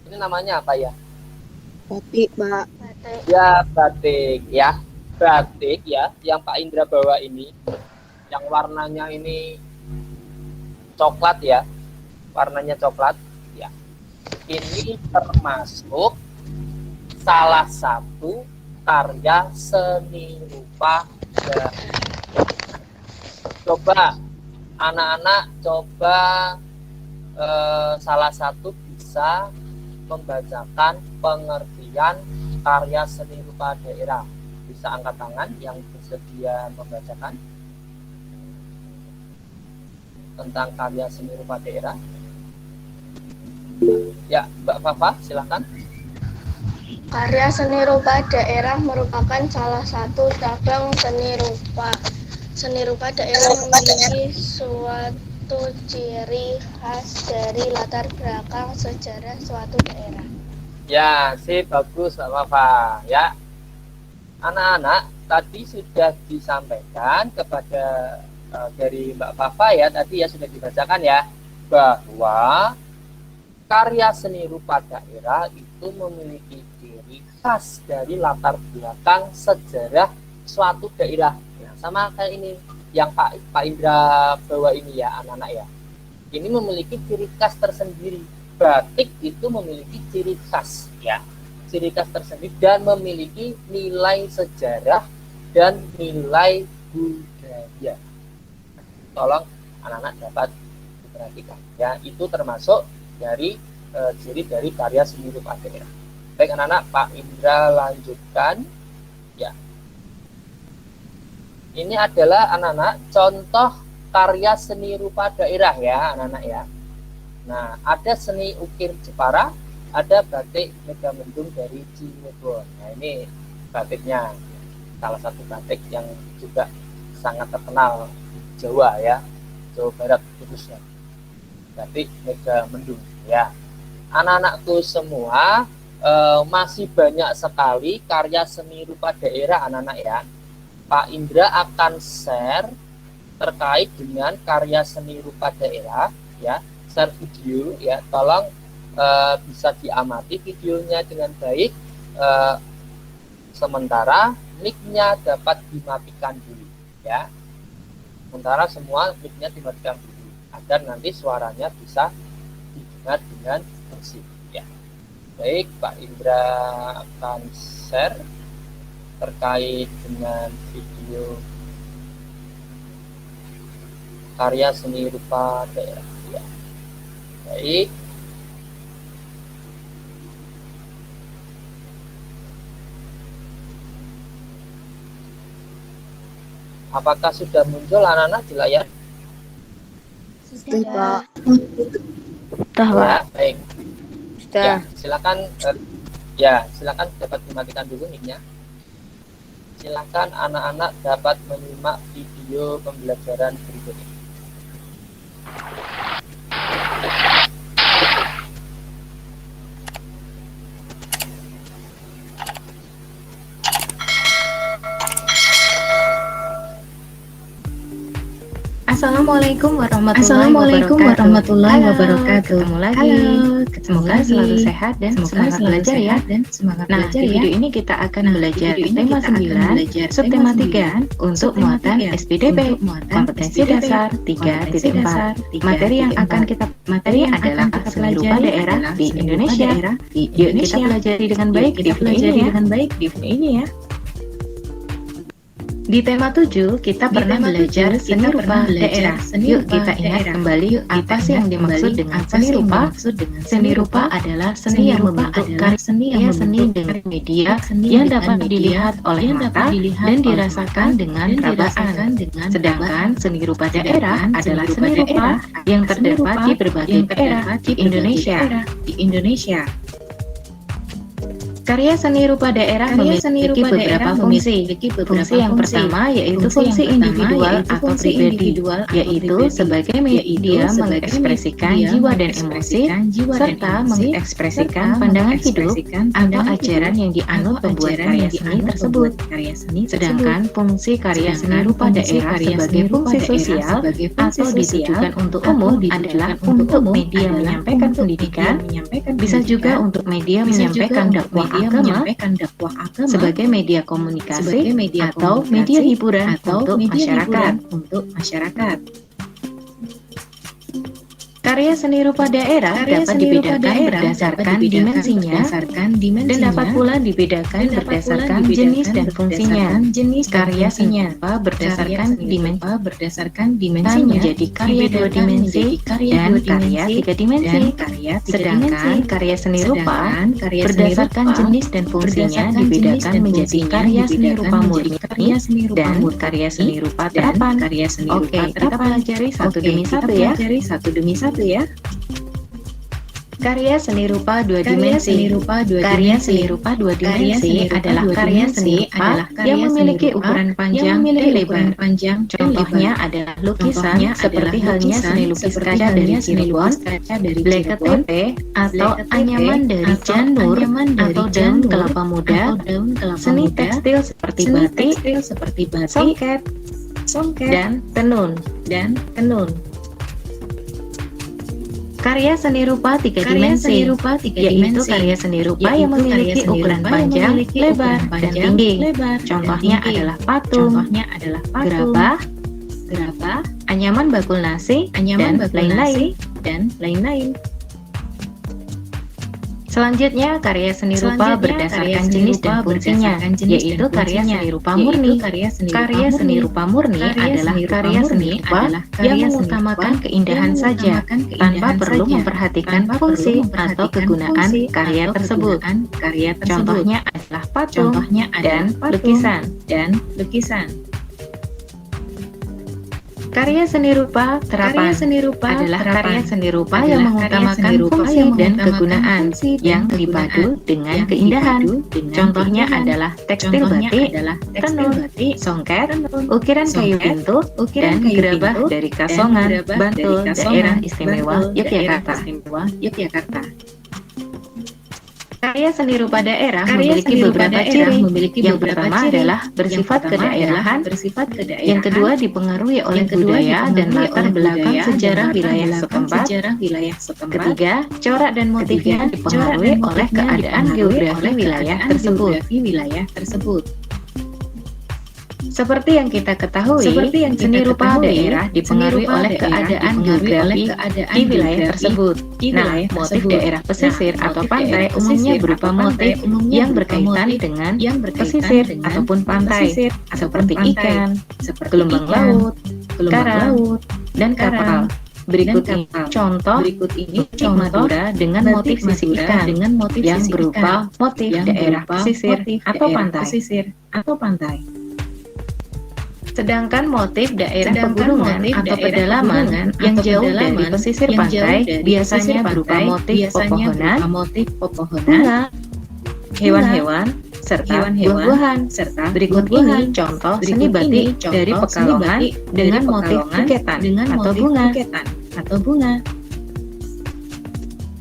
Ini namanya apa ya? Batik, Pak. Ya, batik ya. Batik ya, yang Pak Indra bawa ini, yang warnanya ini coklat ya, warnanya coklat ya. Ini termasuk salah satu karya seni rupa daerah. Coba anak-anak salah satu bisa membacakan pengertian karya seni rupa daerah. Bisa angkat tangan yang bersedia membacakan tentang karya seni rupa daerah. Ya, Mbak Fafa, silakan. Karya seni rupa daerah merupakan salah satu cabang seni rupa. Seni rupa daerah memiliki suatu ciri khas dari latar belakang sejarah suatu daerah. Ya, sip, bagus Mbak Fafa. Ya, anak-anak tadi sudah disampaikan kepada dari Mbak Fafa ya, tadi ya sudah dibacakan ya, bahwa karya seni rupa daerah itu memiliki ciri khas dari latar belakang sejarah suatu daerah. Nah, sama kayak ini yang Pak Indra bawa ini ya anak-anak ya. Ini memiliki ciri khas tersendiri. Batik itu memiliki ciri khas ya. Ciri khas tersendiri dan memiliki nilai sejarah dan nilai budaya. Tolong anak-anak dapat diperhatikan ya, itu termasuk dari ciri dari karya seni rupa daerah. Baik anak-anak, Pak Indra lanjutkan ya. Ini adalah anak-anak contoh karya seni rupa daerah ya anak-anak ya. Nah, ada seni ukir Jepara, ada batik Megamendung dari Cirebon. Nah, ini batiknya, salah satu batik yang juga sangat terkenal di Jawa ya, Jawa Barat khususnya, batik Megamendung ya. Anak-anakku semua, masih banyak sekali karya seni rupa daerah anak-anak ya. Pak Indra akan share terkait dengan karya seni rupa daerah ya, share video ya, tolong bisa diamati videonya dengan baik, sementara mic-nya dapat dimatikan dulu ya. Sementara semua mic-nya dimatikan dulu agar nanti suaranya bisa didengar dengan bersih ya. Baik, Pak Indra akan share terkait dengan video karya seni rupa daerah ya. Baik. Apakah sudah muncul anak-anak di layar? Sudah, Pak. Sudah, Pak. Ya, baik. Sudah. Ya, silakan silakan dapat dimatikan dulu mic-nya. Silakan anak-anak dapat menyimak video pembelajaran berikut ini. Assalamualaikum warahmatullahi wabarakatuh. Ketemu lagi. Semoga selalu sehat dan semangat belajar ya. Nah, di video ini kita akan belajar tema 9, subtema 3 untuk muatan SPDP, kompetensi dasar 3.4. Materi yang akan kita adalah seni rupa daerah di Indonesia. Yuk kita pelajari dengan baik di video ini ya. Di tema 7, kita pernah belajar seni rupa daerah. Yuk kita ingat kembali apa sih yang dimaksud dengan seni rupa. Seni rupa adalah seni yang membentuk karya seni dengan media yang dapat dilihat oleh mata dan dirasakan dengan perabaan. Sedangkan seni rupa daerah adalah seni rupa yang terdapat di berbagai daerah di Indonesia. Karya seni rupa daerah memiliki beberapa fungsi. Fungsi yang pertama yaitu fungsi individual atau pribadi, yaitu sebagai media mengekspresikan jiwa dan emosi, serta mengekspresikan pandangan hidup atau ajaran yang dianut pembuat karya seni tersebut. Sedangkan fungsi karya seni rupa daerah sebagai fungsi sosial atau ditujukan untuk umum adalah untuk media menyampaikan pendidikan, bisa juga untuk media menyampaikan dakwah agama sebagai media komunikasi atau media hiburan untuk masyarakat. Karya seni rupa daerah dapat dibedakan berdasarkan dimensinya dan dapat pula dibedakan berdasarkan jenis dan fungsinya. Karya seni rupa berdasarkan dimensinya menjadi karya 2 dimensi dan karya 3 dimensi. Sedangkan karya seni rupa berdasarkan jenis dan fungsinya dibedakan menjadi karya seni rupa murni dan karya seni rupa terapan. Oke, kita pelajari satu demi satu ya. Karya seni rupa 2 dimensi. Karya seni rupa 2 dimensi adalah karya seni rupa yang memiliki ukuran panjang dan lebar. Contohnya adalah lukisan seperti halnya seni lukis kaca dari Cirebon, bleket tempe atau anyaman dari janur atau daun kelapa muda, seni tekstil seperti batik, songket, dan tenun. Karya seni rupa 3 dimensi, yaitu karya seni rupa yang memiliki ukuran panjang, lebar, dan tinggi. Contohnya adalah patung, gerabah, anyaman bakul nasi, dan lain-lain. Selanjutnya, karya seni rupa berdasarkan jenis dan fungsinya, yaitu karya seni rupa murni. Karya seni rupa murni adalah karya seni rupa yang mengutamakan keindahan saja, tanpa perlu memperhatikan fungsi atau kegunaan karya tersebut. Contohnya adalah patung dan lukisan. Karya seni rupa terapan adalah karya seni rupa yang mengutamakan fungsi dan kegunaan yang dipadu dengan keindahan. Contohnya adalah tekstil batik, tenun, songket, ukiran kayu pintu, dan gerabah dari Kasongan, Bantul, Daerah Istimewa Yogyakarta. Karya seni rupa daerah memiliki beberapa ciri. Yang pertama adalah bersifat kedaerahan. Yang kedua dipengaruhi oleh budaya dan latar belakang sejarah wilayah setempat. Ketiga, corak dan motifnya dipengaruhi oleh keadaan geografi wilayah tersebut. Seperti yang kita ketahui, seni rupa daerah dipengaruhi oleh keadaan geografi di wilayah tersebut. Nah, motif daerah pesisir atau pantai umumnya berupa motif yang berkaitan dengan pesisir ataupun pantai, seperti ikan, gelombang laut, karang, dan kapal. Berikut ini contoh Madura dengan motif sisi ikan yang berupa motif daerah pesisir atau pantai. Sedangkan motif daerah pegunungan atau pedalaman yang jauh dari pesisir pantai biasanya berupa motif pepohonan, bunga, hewan-hewan, serta buah-buahan. Berikut ini contoh seni batik dari Pekalongan dengan motif buketan atau bunga.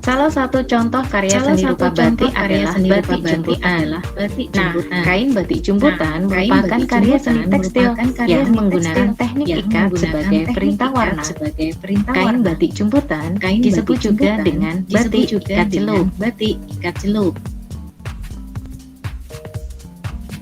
Salah satu contoh karya seni rupa batik adalah batik jemputan. Nah, kain batik jemputan merupakan karya seni tekstil yang menggunakan teknik ikat sebagai perintah warna. Kain batik jemputan disebut juga dengan batik ikat celup.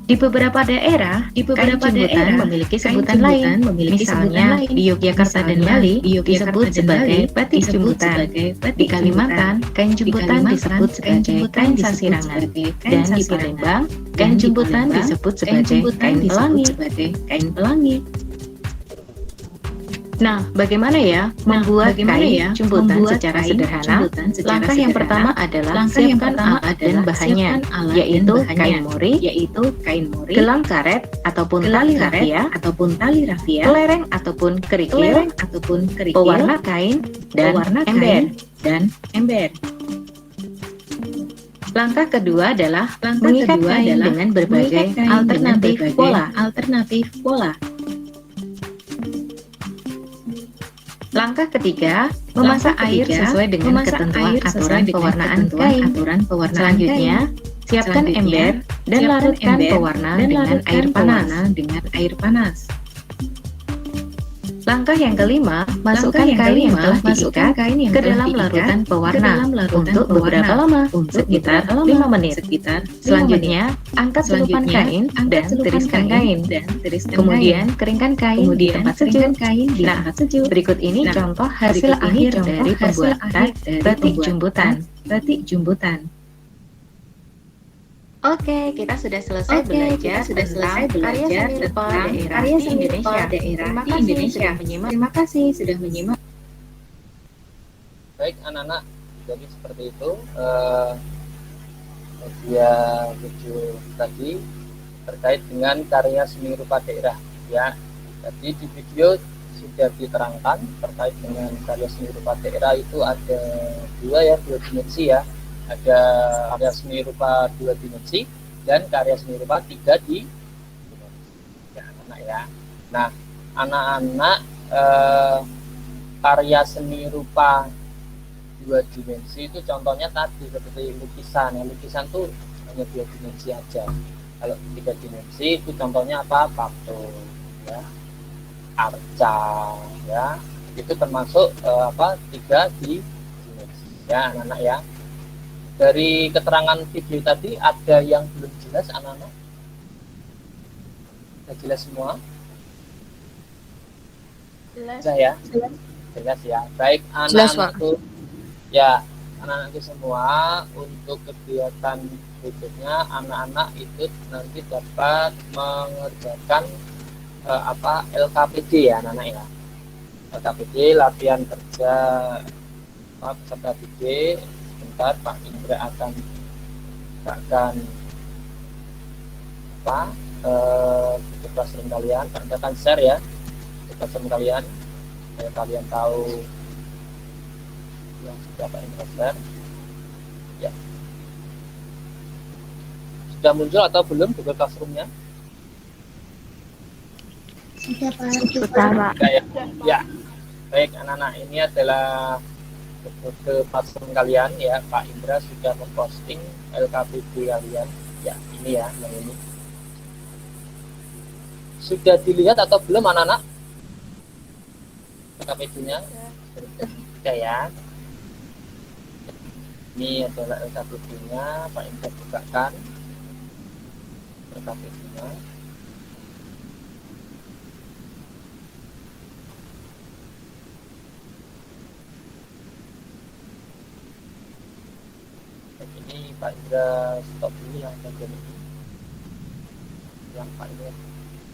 Di beberapa daerah, kain jemputan memiliki sebutan lain. Misalnya, di Yogyakarta dan Bali disebut sebagai batik jemputan. Di Kalimantan, kain jemputan disebut sebagai kain sasirangan. Dan di Palembang, kain jemputan disebut sebagai kain pelangi. Nah, bagaimana ya membuat kain jemputan secara sederhana? Langkah yang pertama adalah siapkan alat dan bahannya, yaitu kain mori, gelang karet ataupun tali rafia, kelereng ataupun kerikil, pewarna kain, dan ember. Langkah kedua adalah mengikat kain dengan berbagai alternatif pola. Langkah ketiga, memasak air sesuai dengan ketentuan aturan pewarnaan kain. Selanjutnya, siapkan ember dan larutkan pewarna dengan air panas. Langkah yang kelima, masukkan kain yang telah diikat ke dalam larutan pewarna untuk beberapa lama, sekitar 5 menit. Selanjutnya, angkat selupan kain dan tiriskan kain. Kemudian, keringkan kain di tempat sejuk. Nah, berikut ini contoh hasil akhir dari pembuatan batik jemputan. Oke, kita sudah selesai belajar tentang karya seni rupa daerah di Indonesia. Terima kasih sudah menyimak. Baik anak-anak, jadi seperti itu bagian video tadi terkait dengan karya seni rupa daerah ya. Jadi di video sudah diterangkan terkait dengan karya seni rupa daerah itu ada dua dimensi ya. Ada karya seni rupa 2 dimensi dan karya seni rupa 3 dimensi ya anak-anak ya. Nah anak-anak karya seni rupa 2 dimensi itu contohnya tadi seperti lukisan ya. Lukisan tuh hanya 2 dimensi aja. Kalau 3 dimensi itu contohnya apa? Patung ya, arca ya, itu termasuk 3 dimensi ya anak-anak ya. Dari keterangan video tadi ada yang belum jelas anak-anak? Sudah jelas semua? Jelas ya? Jelas ya. Baik anak-anakku ya, anak-anakku semua, untuk kegiatan berikutnya anak-anak itu nanti dapat mengerjakan LKPD ya anak-anak ya. LKPD latihan kerja peserta didik. Sebentar Pak Indra akan ke classroom kalian. Pak Indra akan share ya ke classroom kalian supaya kalian tahu yang sudah Pak Indra share ya. Sudah muncul atau belum Google Classroom-nya? Sudah Pak. Ya. Baik anak-anak, ini adalah ke platform kalian ya. Pak Indra sudah memposting LKPD kalian ya, ini ya, yang ini sudah dilihat atau belum anak-anak LKPD-nya? Sudah ya. Ini adalah LKPD-nya, Pak Indra bukakan LKPD-nya. Ini Pak Indra stop dulu yang bagian ini, yang Pak Indra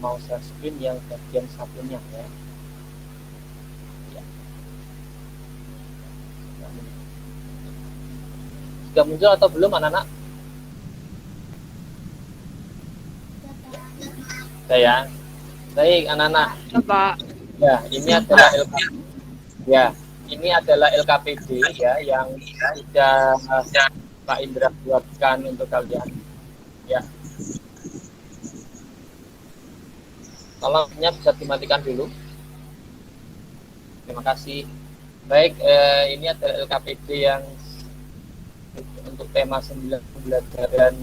mau share screen yang bagian satunya ya. Sudah muncul atau belum anak-anak? Ya. Baik anak-anak. Ya, ini adalah LKPD ya yang sudah Pak Indra buatkan untuk kalian ya. Tolongnya bisa dimatikan dulu. Terima kasih. Baik, ini adalah LKPD yang tema 9 pembelajaran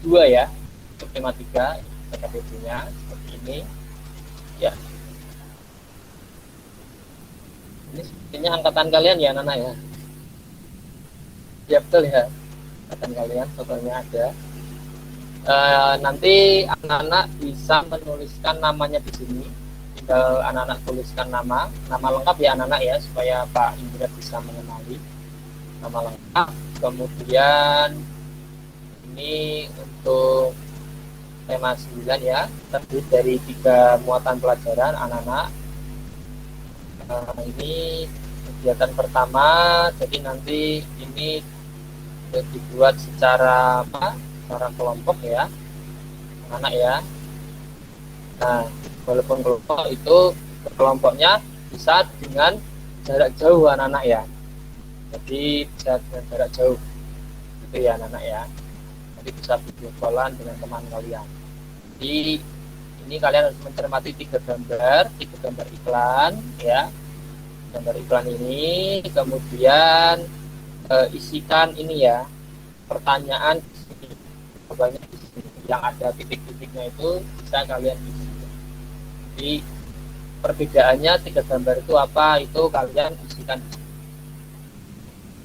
2 ya. Untuk tema 3 PKBB-nya seperti ini ya. Ini sepertinya angkatan kalian ya anak-anak ya. Ya betul ya, angkatan kalian fotonya ada. Nanti anak-anak bisa menuliskan namanya di sini. Tinggal anak-anak tuliskan nama lengkap ya anak-anak ya, supaya Pak Indra bisa mengenali nama lengkap. Kemudian ini untuk tema 9 ya, terdiri dari 3 muatan pelajaran anak-anak. Ini kegiatan pertama, jadi nanti ini dibuat secara kelompok ya anak ya. Nah, walaupun kelompok itu kelompoknya bisa dengan jarak jauh anak-anak ya, jadi bisa dengan jarak jauh gitu ya anak-anak ya. Jadi bisa video callan dengan teman kalian. Jadi ini kalian harus mencermati 3 gambar iklan ya, gambar iklan ini, kemudian isikan ini ya pertanyaan banyak di sini. Yang ada titik-titiknya itu bisa kalian isi. Jadi perbedaannya 3 gambar itu apa, itu kalian isikan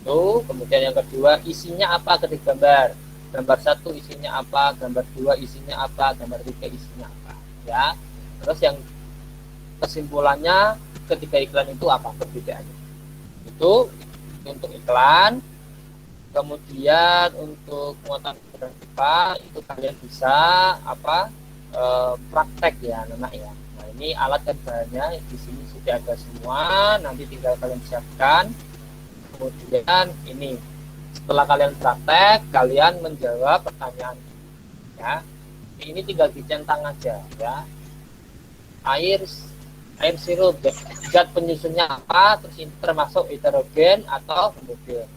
itu. Kemudian yang kedua, isinya apa ketika gambar 1 isinya apa, gambar 2 isinya apa, gambar 3 isinya apa ya. Terus yang kesimpulannya ketika iklan itu apa perbedaannya, itu untuk iklan. Kemudian untuk muatan grafika itu kalian bisa praktek ya anak-anak ya. Nah, ini alat dan bahannya di sini sudah ada semua, nanti tinggal kalian siapkan. Kemudian ini setelah kalian praktek, kalian menjawab pertanyaan ya. Ini tinggal dicentang aja ya. Air sirup, zat penyusunnya apa, terus termasuk heterogen atau homogen.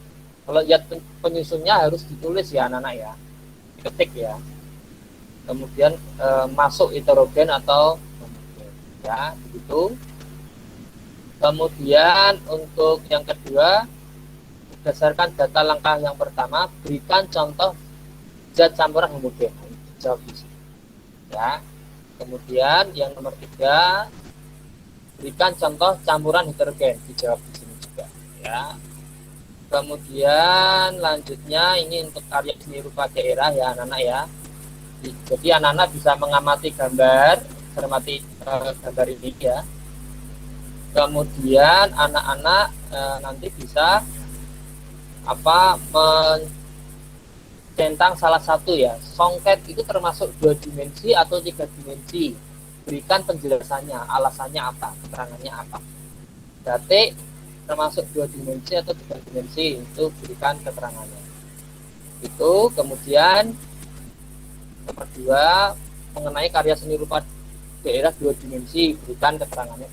Kalau zat penyusunnya harus ditulis ya anak-anak ya, diketik ya. Kemudian masuk heterogen atau homogen ya, begitu. Kemudian untuk yang kedua, berdasarkan data langkah yang pertama, berikan contoh zat campuran homogen. Jawab di sini ya. Kemudian yang nomor 3, berikan contoh campuran heterogen. Dijawab di sini juga ya. Kemudian lanjutnya ini untuk karya seni rupa daerah ya anak-anak ya. Jadi anak-anak bisa mengamati gambar, cermati gambar ini ya. Kemudian anak-anak nanti bisa mencentang salah satu ya. Songket itu termasuk 2 dimensi atau 3 dimensi. Berikan penjelasannya, alasannya apa, keterangannya apa. Batik termasuk 2 dimensi atau 3 dimensi, itu berikan keterangannya. Itu. Kemudian nomor 2, mengenai karya seni rupa daerah 2 dimensi, berikan keterangannya.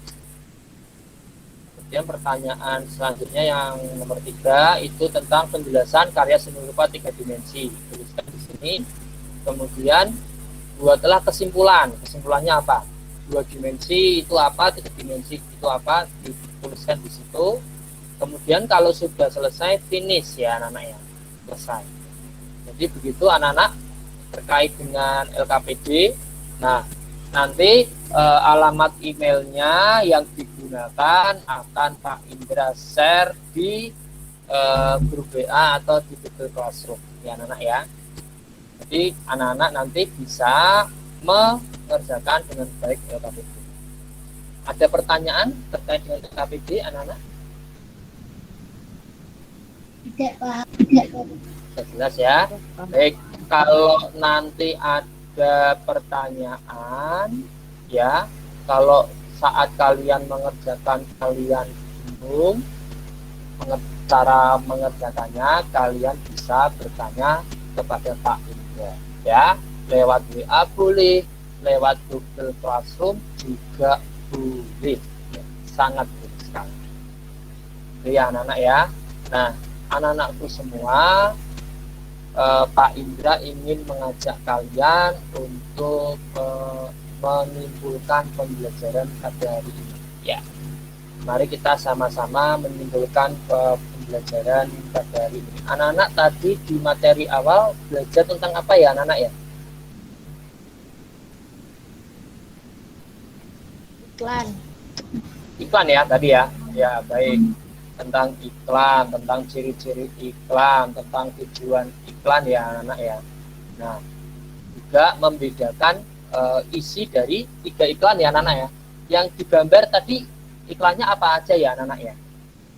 Kemudian pertanyaan selanjutnya yang nomor 3 itu tentang penjelasan karya seni rupa 3 dimensi, tuliskan di sini. Kemudian buatlah kesimpulan. Kesimpulannya apa? 2 dimensi itu apa, 3 dimensi itu apa, dituliskan di situ. Kemudian kalau sudah selesai, finish ya anak-anak ya, selesai. Jadi begitu anak-anak terkait dengan LKPD. Nah, nanti alamat emailnya yang digunakan akan Pak Indra share di grup WA atau di Google Classroom ya anak-anak ya. Jadi anak-anak nanti bisa mengerjakan dengan baik LKPD. Ada pertanyaan terkait dengan LKPD anak-anak? Tidak, Pak. Sudah jelas ya. Baik, kalau nanti ada pertanyaan ya, kalau saat kalian mengerjakan kalian bingung cara mengerjakannya, kalian bisa bertanya kepada Pak Indra ya, lewat WA boleh, lewat Google Classroom juga boleh ya, sangat boleh sekali. Itu ya anak-anak ya. Nah, anak-anakku semua, Pak Indra ingin mengajak kalian untuk menyimpulkan pembelajaran pada hari ini ya. Mari kita sama-sama menyimpulkan pembelajaran pembelajaran pada hari ini. Anak-anak tadi di materi awal belajar tentang apa ya anak-anak ya? Iklan. Iklan ya tadi ya. Ya baik, tentang iklan, tentang ciri-ciri iklan, tentang tujuan iklan ya anak-anak ya. Nah, juga membedakan isi dari 3 iklan ya anak-anak ya. Yang digambar tadi iklannya apa aja ya anak-anak ya?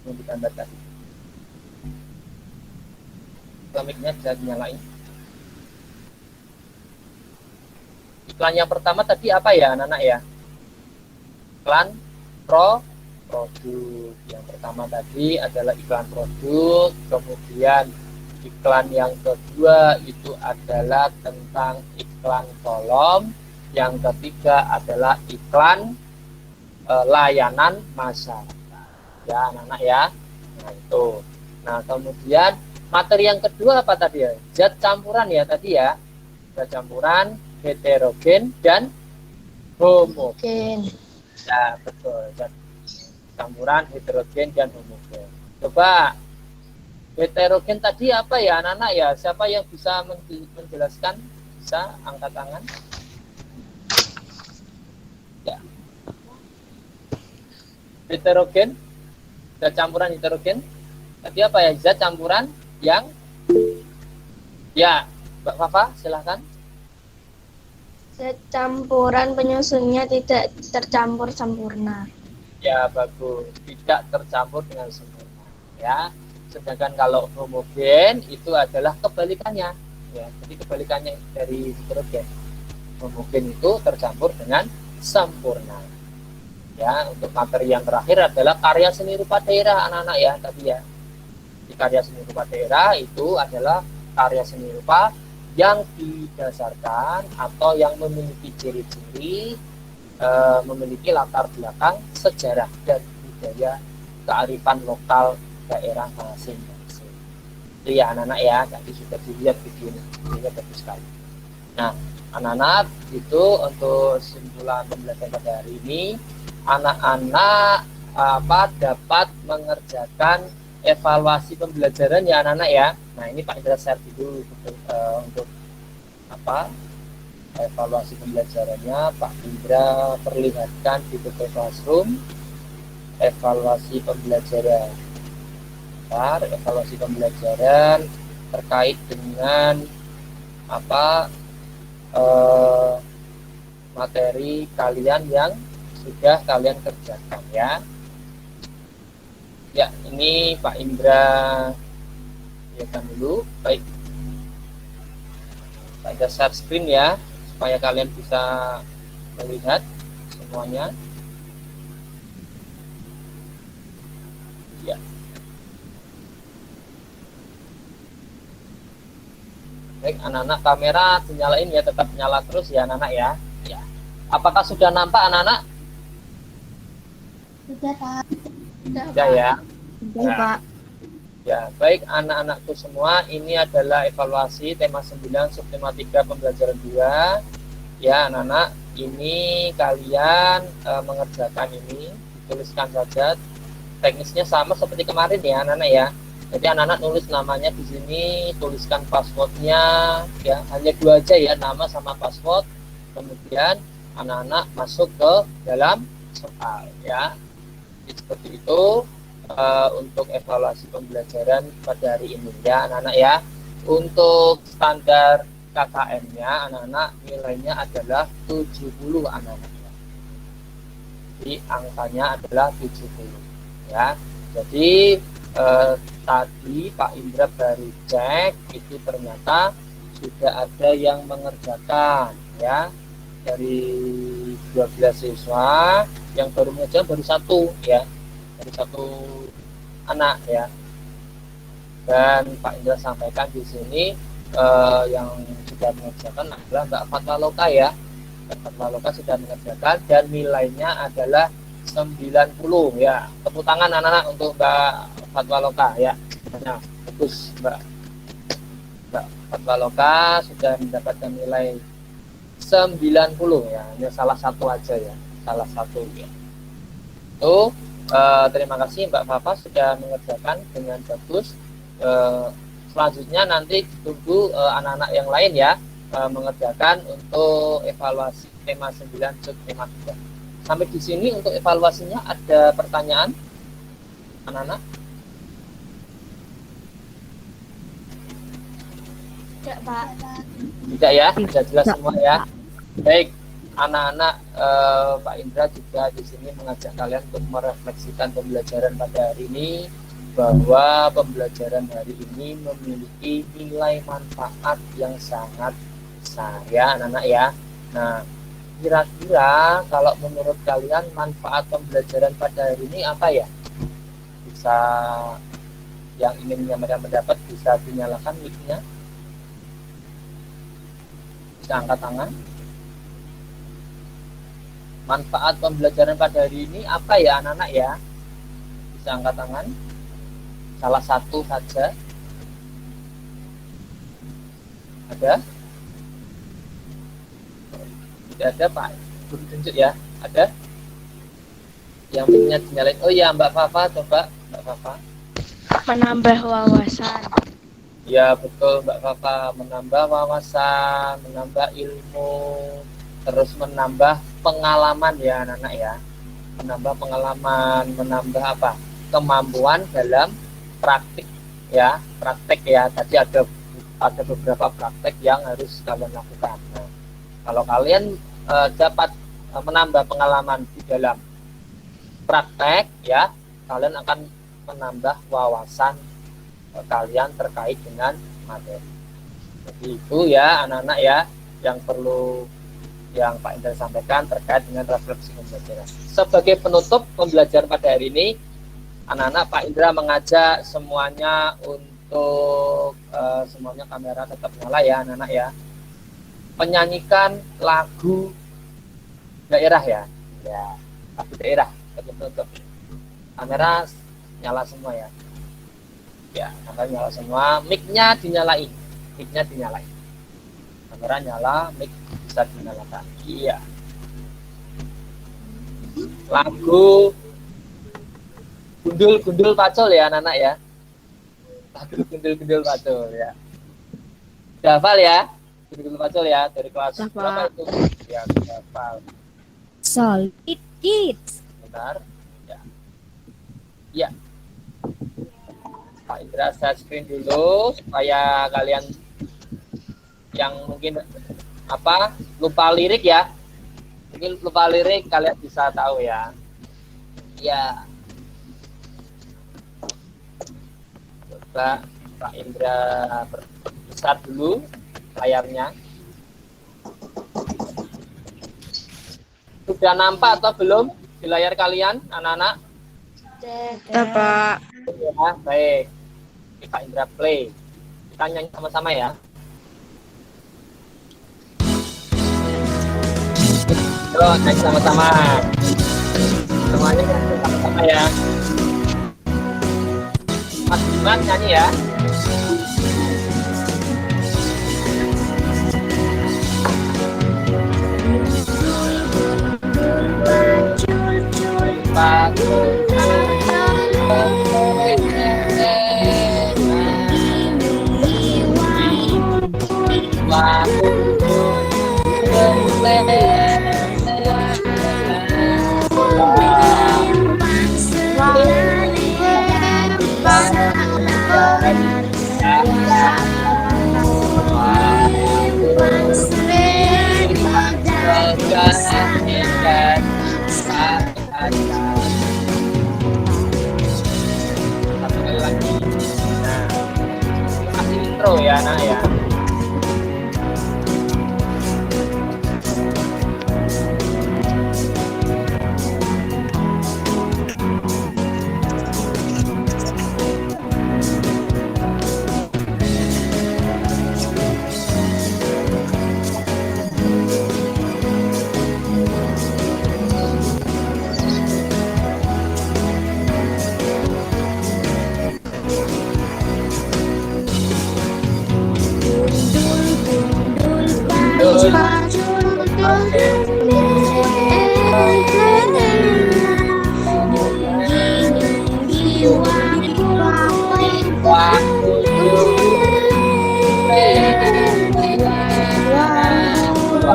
Yang digambar tadi. Mic-nya bisa dinyalain. Iklan yang pertama tadi apa ya anak-anak ya? Iklan produk. Yang pertama tadi adalah iklan produk, kemudian iklan yang kedua itu adalah tentang iklan kolom, yang ketiga adalah iklan layanan masyarakat. Ya anak-anak ya. Nah itu. Nah kemudian materi yang kedua apa tadi ya? Zat campuran ya tadi ya. Zat campuran, heterogen dan homogen. Ya betul. Zat campuran, heterogen dan homogen. Coba heterogen tadi apa ya anak-anak ya? Siapa yang bisa menjelaskan? Bisa angkat tangan. Ya. Heterogen, zat campuran heterogen. Tadi apa ya? Zat campuran yang ya, Mbak Fafa silahkan. Zat campuran penyusunnya tidak tercampur sempurna. Ya bagus, tidak tercampur dengan sempurna. Ya, sedangkan kalau homogen itu adalah kebalikannya. Ya, jadi kebalikannya dari heterogen. Homogen itu tercampur dengan sempurna. Ya, untuk materi yang terakhir adalah karya seni rupa daerah anak-anak ya tadi ya. Di karya seni rupa daerah itu adalah karya seni rupa yang didasarkan atau yang memiliki ciri-ciri, memiliki latar belakang sejarah dan budaya kearifan lokal daerah masing-masing. Itu ya anak-anak ya, tadi sudah dilihat videonya bagus sekali. Nah, anak-anak itu untuk simpulan pembelajaran pada hari ini, anak-anak dapat mengerjakan evaluasi pembelajaran ya anak-anak ya. Nah ini Pak Indra share dulu untuk evaluasi pembelajarannya. Pak Indra perlihatkan di Google Classroom evaluasi pembelajaran. Evaluasi pembelajaran terkait dengan materi kalian yang sudah kalian kerjakan ya. Ya, ini Pak Indra lihatkan dulu. Baik. Pak Indra share screen ya, supaya kalian bisa melihat semuanya. Ya. Baik, anak-anak kamera dinyalain ya, tetap nyala terus ya anak-anak ya. Ya. Apakah sudah nampak anak-anak? Sudah, Pak. Sudah ya. Ya, Pak. Ya, baik anak-anakku semua, ini adalah evaluasi tema 9 subtema 3 pembelajaran 2. Ya, anak-anak, ini kalian mengerjakan ini, tuliskan saja. Teknisnya sama seperti kemarin ya, anak-anak ya. Jadi anak-anak nulis namanya di sini, tuliskan passwordnya, ya hanya 2 aja ya, nama sama password. Kemudian anak-anak masuk ke dalam soal ya. Jadi seperti itu untuk evaluasi pembelajaran pada hari ini ya anak-anak ya. Untuk standar KKM-nya anak-anak nilainya adalah 70 anak-anak ya. Jadi angkanya adalah 70 ya. Jadi tadi Pak Indra baru cek itu ternyata sudah ada yang mengerjakan ya, dari 12 siswa yang baru mengerjakan baru 1 ya, baru 1 anak ya. Dan Pak Indra sampaikan di sini yang sudah mengerjakan adalah Mbak Fatwa Loka ya. Mbak Fatwa Loka sudah mengerjakan dan nilainya adalah 90 ya. Tepuk tangan anak-anak untuk Mbak Fatwa Loka ya. Nah, bagus Mbak Fatwa Loka sudah mendapatkan nilai 90 ya. Ini salah satu aja ya, salah satu ya. Itu Terima kasih Mbak Fafa sudah mengerjakan dengan bagus. Selanjutnya nanti ditunggu anak-anak yang lain ya mengerjakan untuk evaluasi tema 9 subtema 3. Sampai di sini untuk evaluasinya ada pertanyaan anak-anak? Tidak, Pak. Tidak ya, sudah jelas semua ya. Baik, anak-anak Pak Indra juga di sini mengajak kalian untuk merefleksikan pembelajaran pada hari ini, bahwa pembelajaran hari ini memiliki nilai manfaat yang sangat besar ya anak-anak ya. Nah, kira-kira kalau menurut kalian manfaat pembelajaran pada hari ini apa ya? Bisa yang ingin menyampaikan pendapat bisa dinyalakan mic-nya. Bisa angkat tangan. Manfaat pembelajaran pada hari ini apa ya anak-anak ya? Bisa angkat tangan. Salah satu saja. Ada? Tidak ada Pak. Belum tunjuk ya. Ada? Yang punya dinyalain. Oh ya Mbak Fafa, coba Mbak Fafa. Menambah wawasan. Ya betul Mbak Fafa, menambah wawasan, menambah ilmu, terus menambah pengalaman ya anak-anak ya. Menambah pengalaman, menambah apa? Kemampuan dalam praktik ya, praktek ya. Tadi ada beberapa praktek yang harus kalian lakukan. Nah, kalau kalian dapat menambah pengalaman di dalam praktek ya, kalian akan menambah wawasan kalian terkait dengan materi. Jadi itu ya anak-anak ya yang perlu yang Pak Indra sampaikan terkait dengan refleksi pembelajaran. Sebagai penutup pembelajaran pada hari ini, anak-anak Pak Indra mengajak semuanya untuk semuanya kamera tetap nyala ya anak-anak ya. Menyanyikan lagu daerah ya. Ya, lagu daerah sebagai penutup. Kamera nyala semua ya. Ya, kamera nyala semua, mic-nya dinyalain. Mic-nya dinyalain. Kamera nyala, mic bisa dinyalakan. Iya. Lagu Gundul Pacul ya anak-anak ya. Lagu Gundul Pacul ya. Udah hafal ya? Gundul Pacul ya dari kelas berapa itu? Ya, sudah hafal. Solid kids. Benar. Ya. Iya. Pak Indra saya screen dulu supaya kalian yang mungkin apa lupa lirik ya, mungkin lupa lirik kalian bisa tahu ya. Ya, coba Pak Indra besar dulu layarnya. Sudah nampak atau belum di layar kalian anak-anak? Sudah, Pak. Ya, baik. Oke, Pak Indra play. Kita nyanyi sama-sama ya. Yo, nyanyi sama-sama. Semuanya nyanyi sama-sama ya. Mas Dimas nyanyi ya. Satu kali lagi. Nah, kasih intro ya anak ya.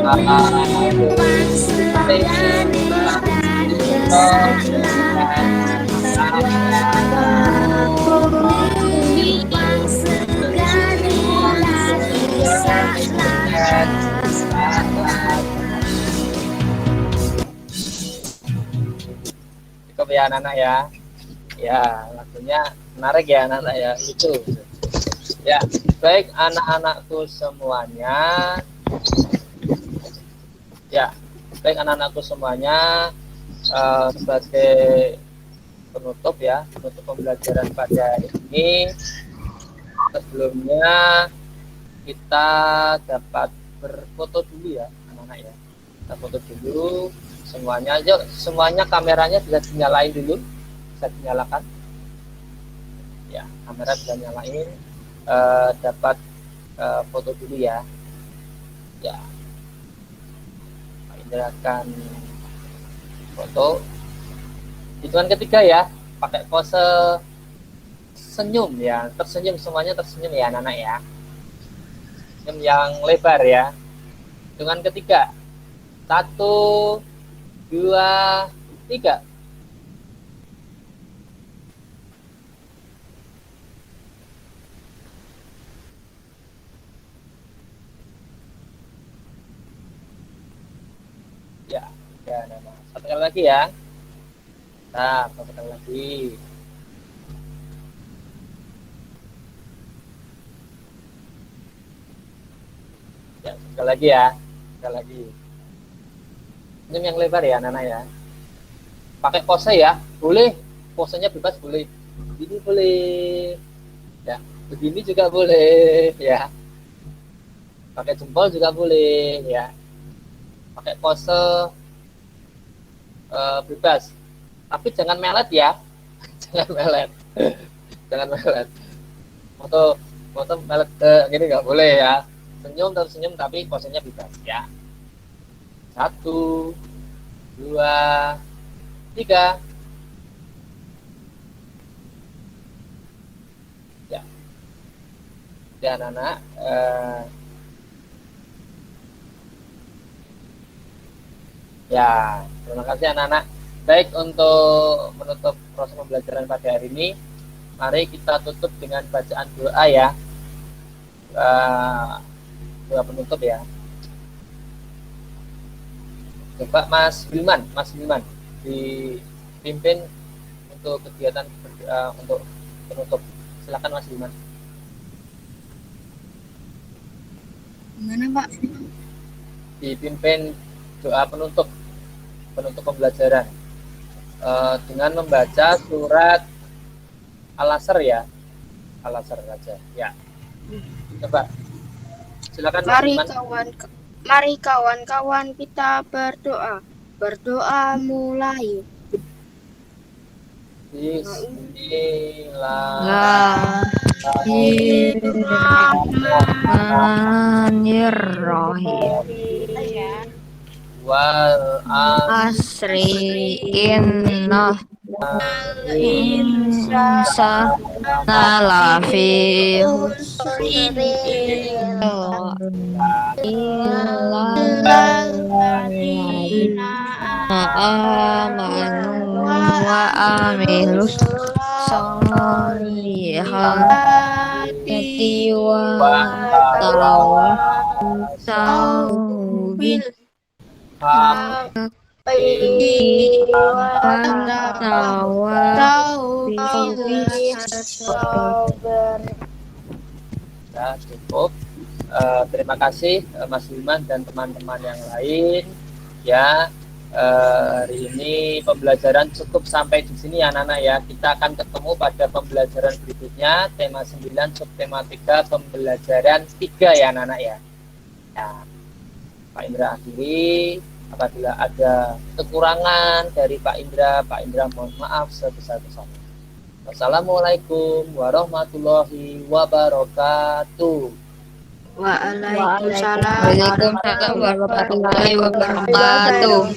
Cukup ya anak-anak ya. Ya, lagunya menarik ya anak-anak ya. Itu. Ya, baik anak-anakku semuanya. Ya, baik anak-anakku semuanya, sebagai penutup ya, penutup pembelajaran pada hari ini. Sebelumnya kita dapat berfoto dulu ya anak-anak ya. Kita foto dulu semuanya. Yuk, semuanya kameranya bisa dinyalain dulu, bisa dinyalakan ya, kamera bisa nyalain. Dapat foto dulu ya. Ya, Pak Indra akan foto. Hitungan ketiga ya, pakai pose senyum ya, tersenyum, semuanya tersenyum ya anak-anak ya. Senyum yang lebar ya. Hitungan ketiga, 1, 2, 3. Ya, nama. Satu kali lagi ya. Nah, satu kali lagi. Ya, sekali lagi ya. Sekali lagi. Senyum yang lebar ya, anak-anak ya. Pakai pose ya, boleh. Posenya bebas boleh. Ini boleh. Ya, begini juga boleh ya. Pakai jempol juga boleh ya. Pakai pose bebas, tapi jangan melet ya. Jangan melet. Jangan melet. Foto melet gini nggak boleh ya. Senyum tersenyum tapi posenya bebas ya. 1, 2, 3. Ya. Ya anak-anak, ya, terima kasih anak-anak. Baik, untuk menutup proses pembelajaran pada hari ini, mari kita tutup dengan bacaan doa ya. Doa penutup ya. Coba Mas Bilman dipimpin untuk kegiatan untuk penutup. Silakan Mas Bilman. Gimana Pak? Dipimpin doa penutup pembelajaran dengan membaca surat Al-Asr ya. Al-Asr saja ya. Coba silakan Mas Iman. Mari kawan-kawan kita berdoa. Berdoa mulai. Bismillahirrahmanirrahim. Wal asri inna insana lafi amanu wa amilus solihati wa tawassaw bil Ya, cukup. Terima kasih Mas Iman dan teman-teman yang lain ya. Hari ini pembelajaran cukup sampai di sini ya anak-anak ya. Kita akan ketemu pada pembelajaran berikutnya, tema 9 subtema 3 pembelajaran 3 ya anak-anak ya. Ya, Pak Indra akhiri. Apabila ada kekurangan dari Pak Indra mohon maaf sebesar-besarnya. Wassalamualaikum warahmatullahi wabarakatuh. Waalaikumsalam warahmatullahi wabarakatuh.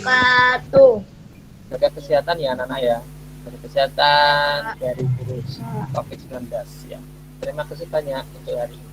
Jaga kesehatan ya anak-anak ya. Jaga kesehatan dari virus COVID-19 ya. Terima kasih banyak untuk hari ini.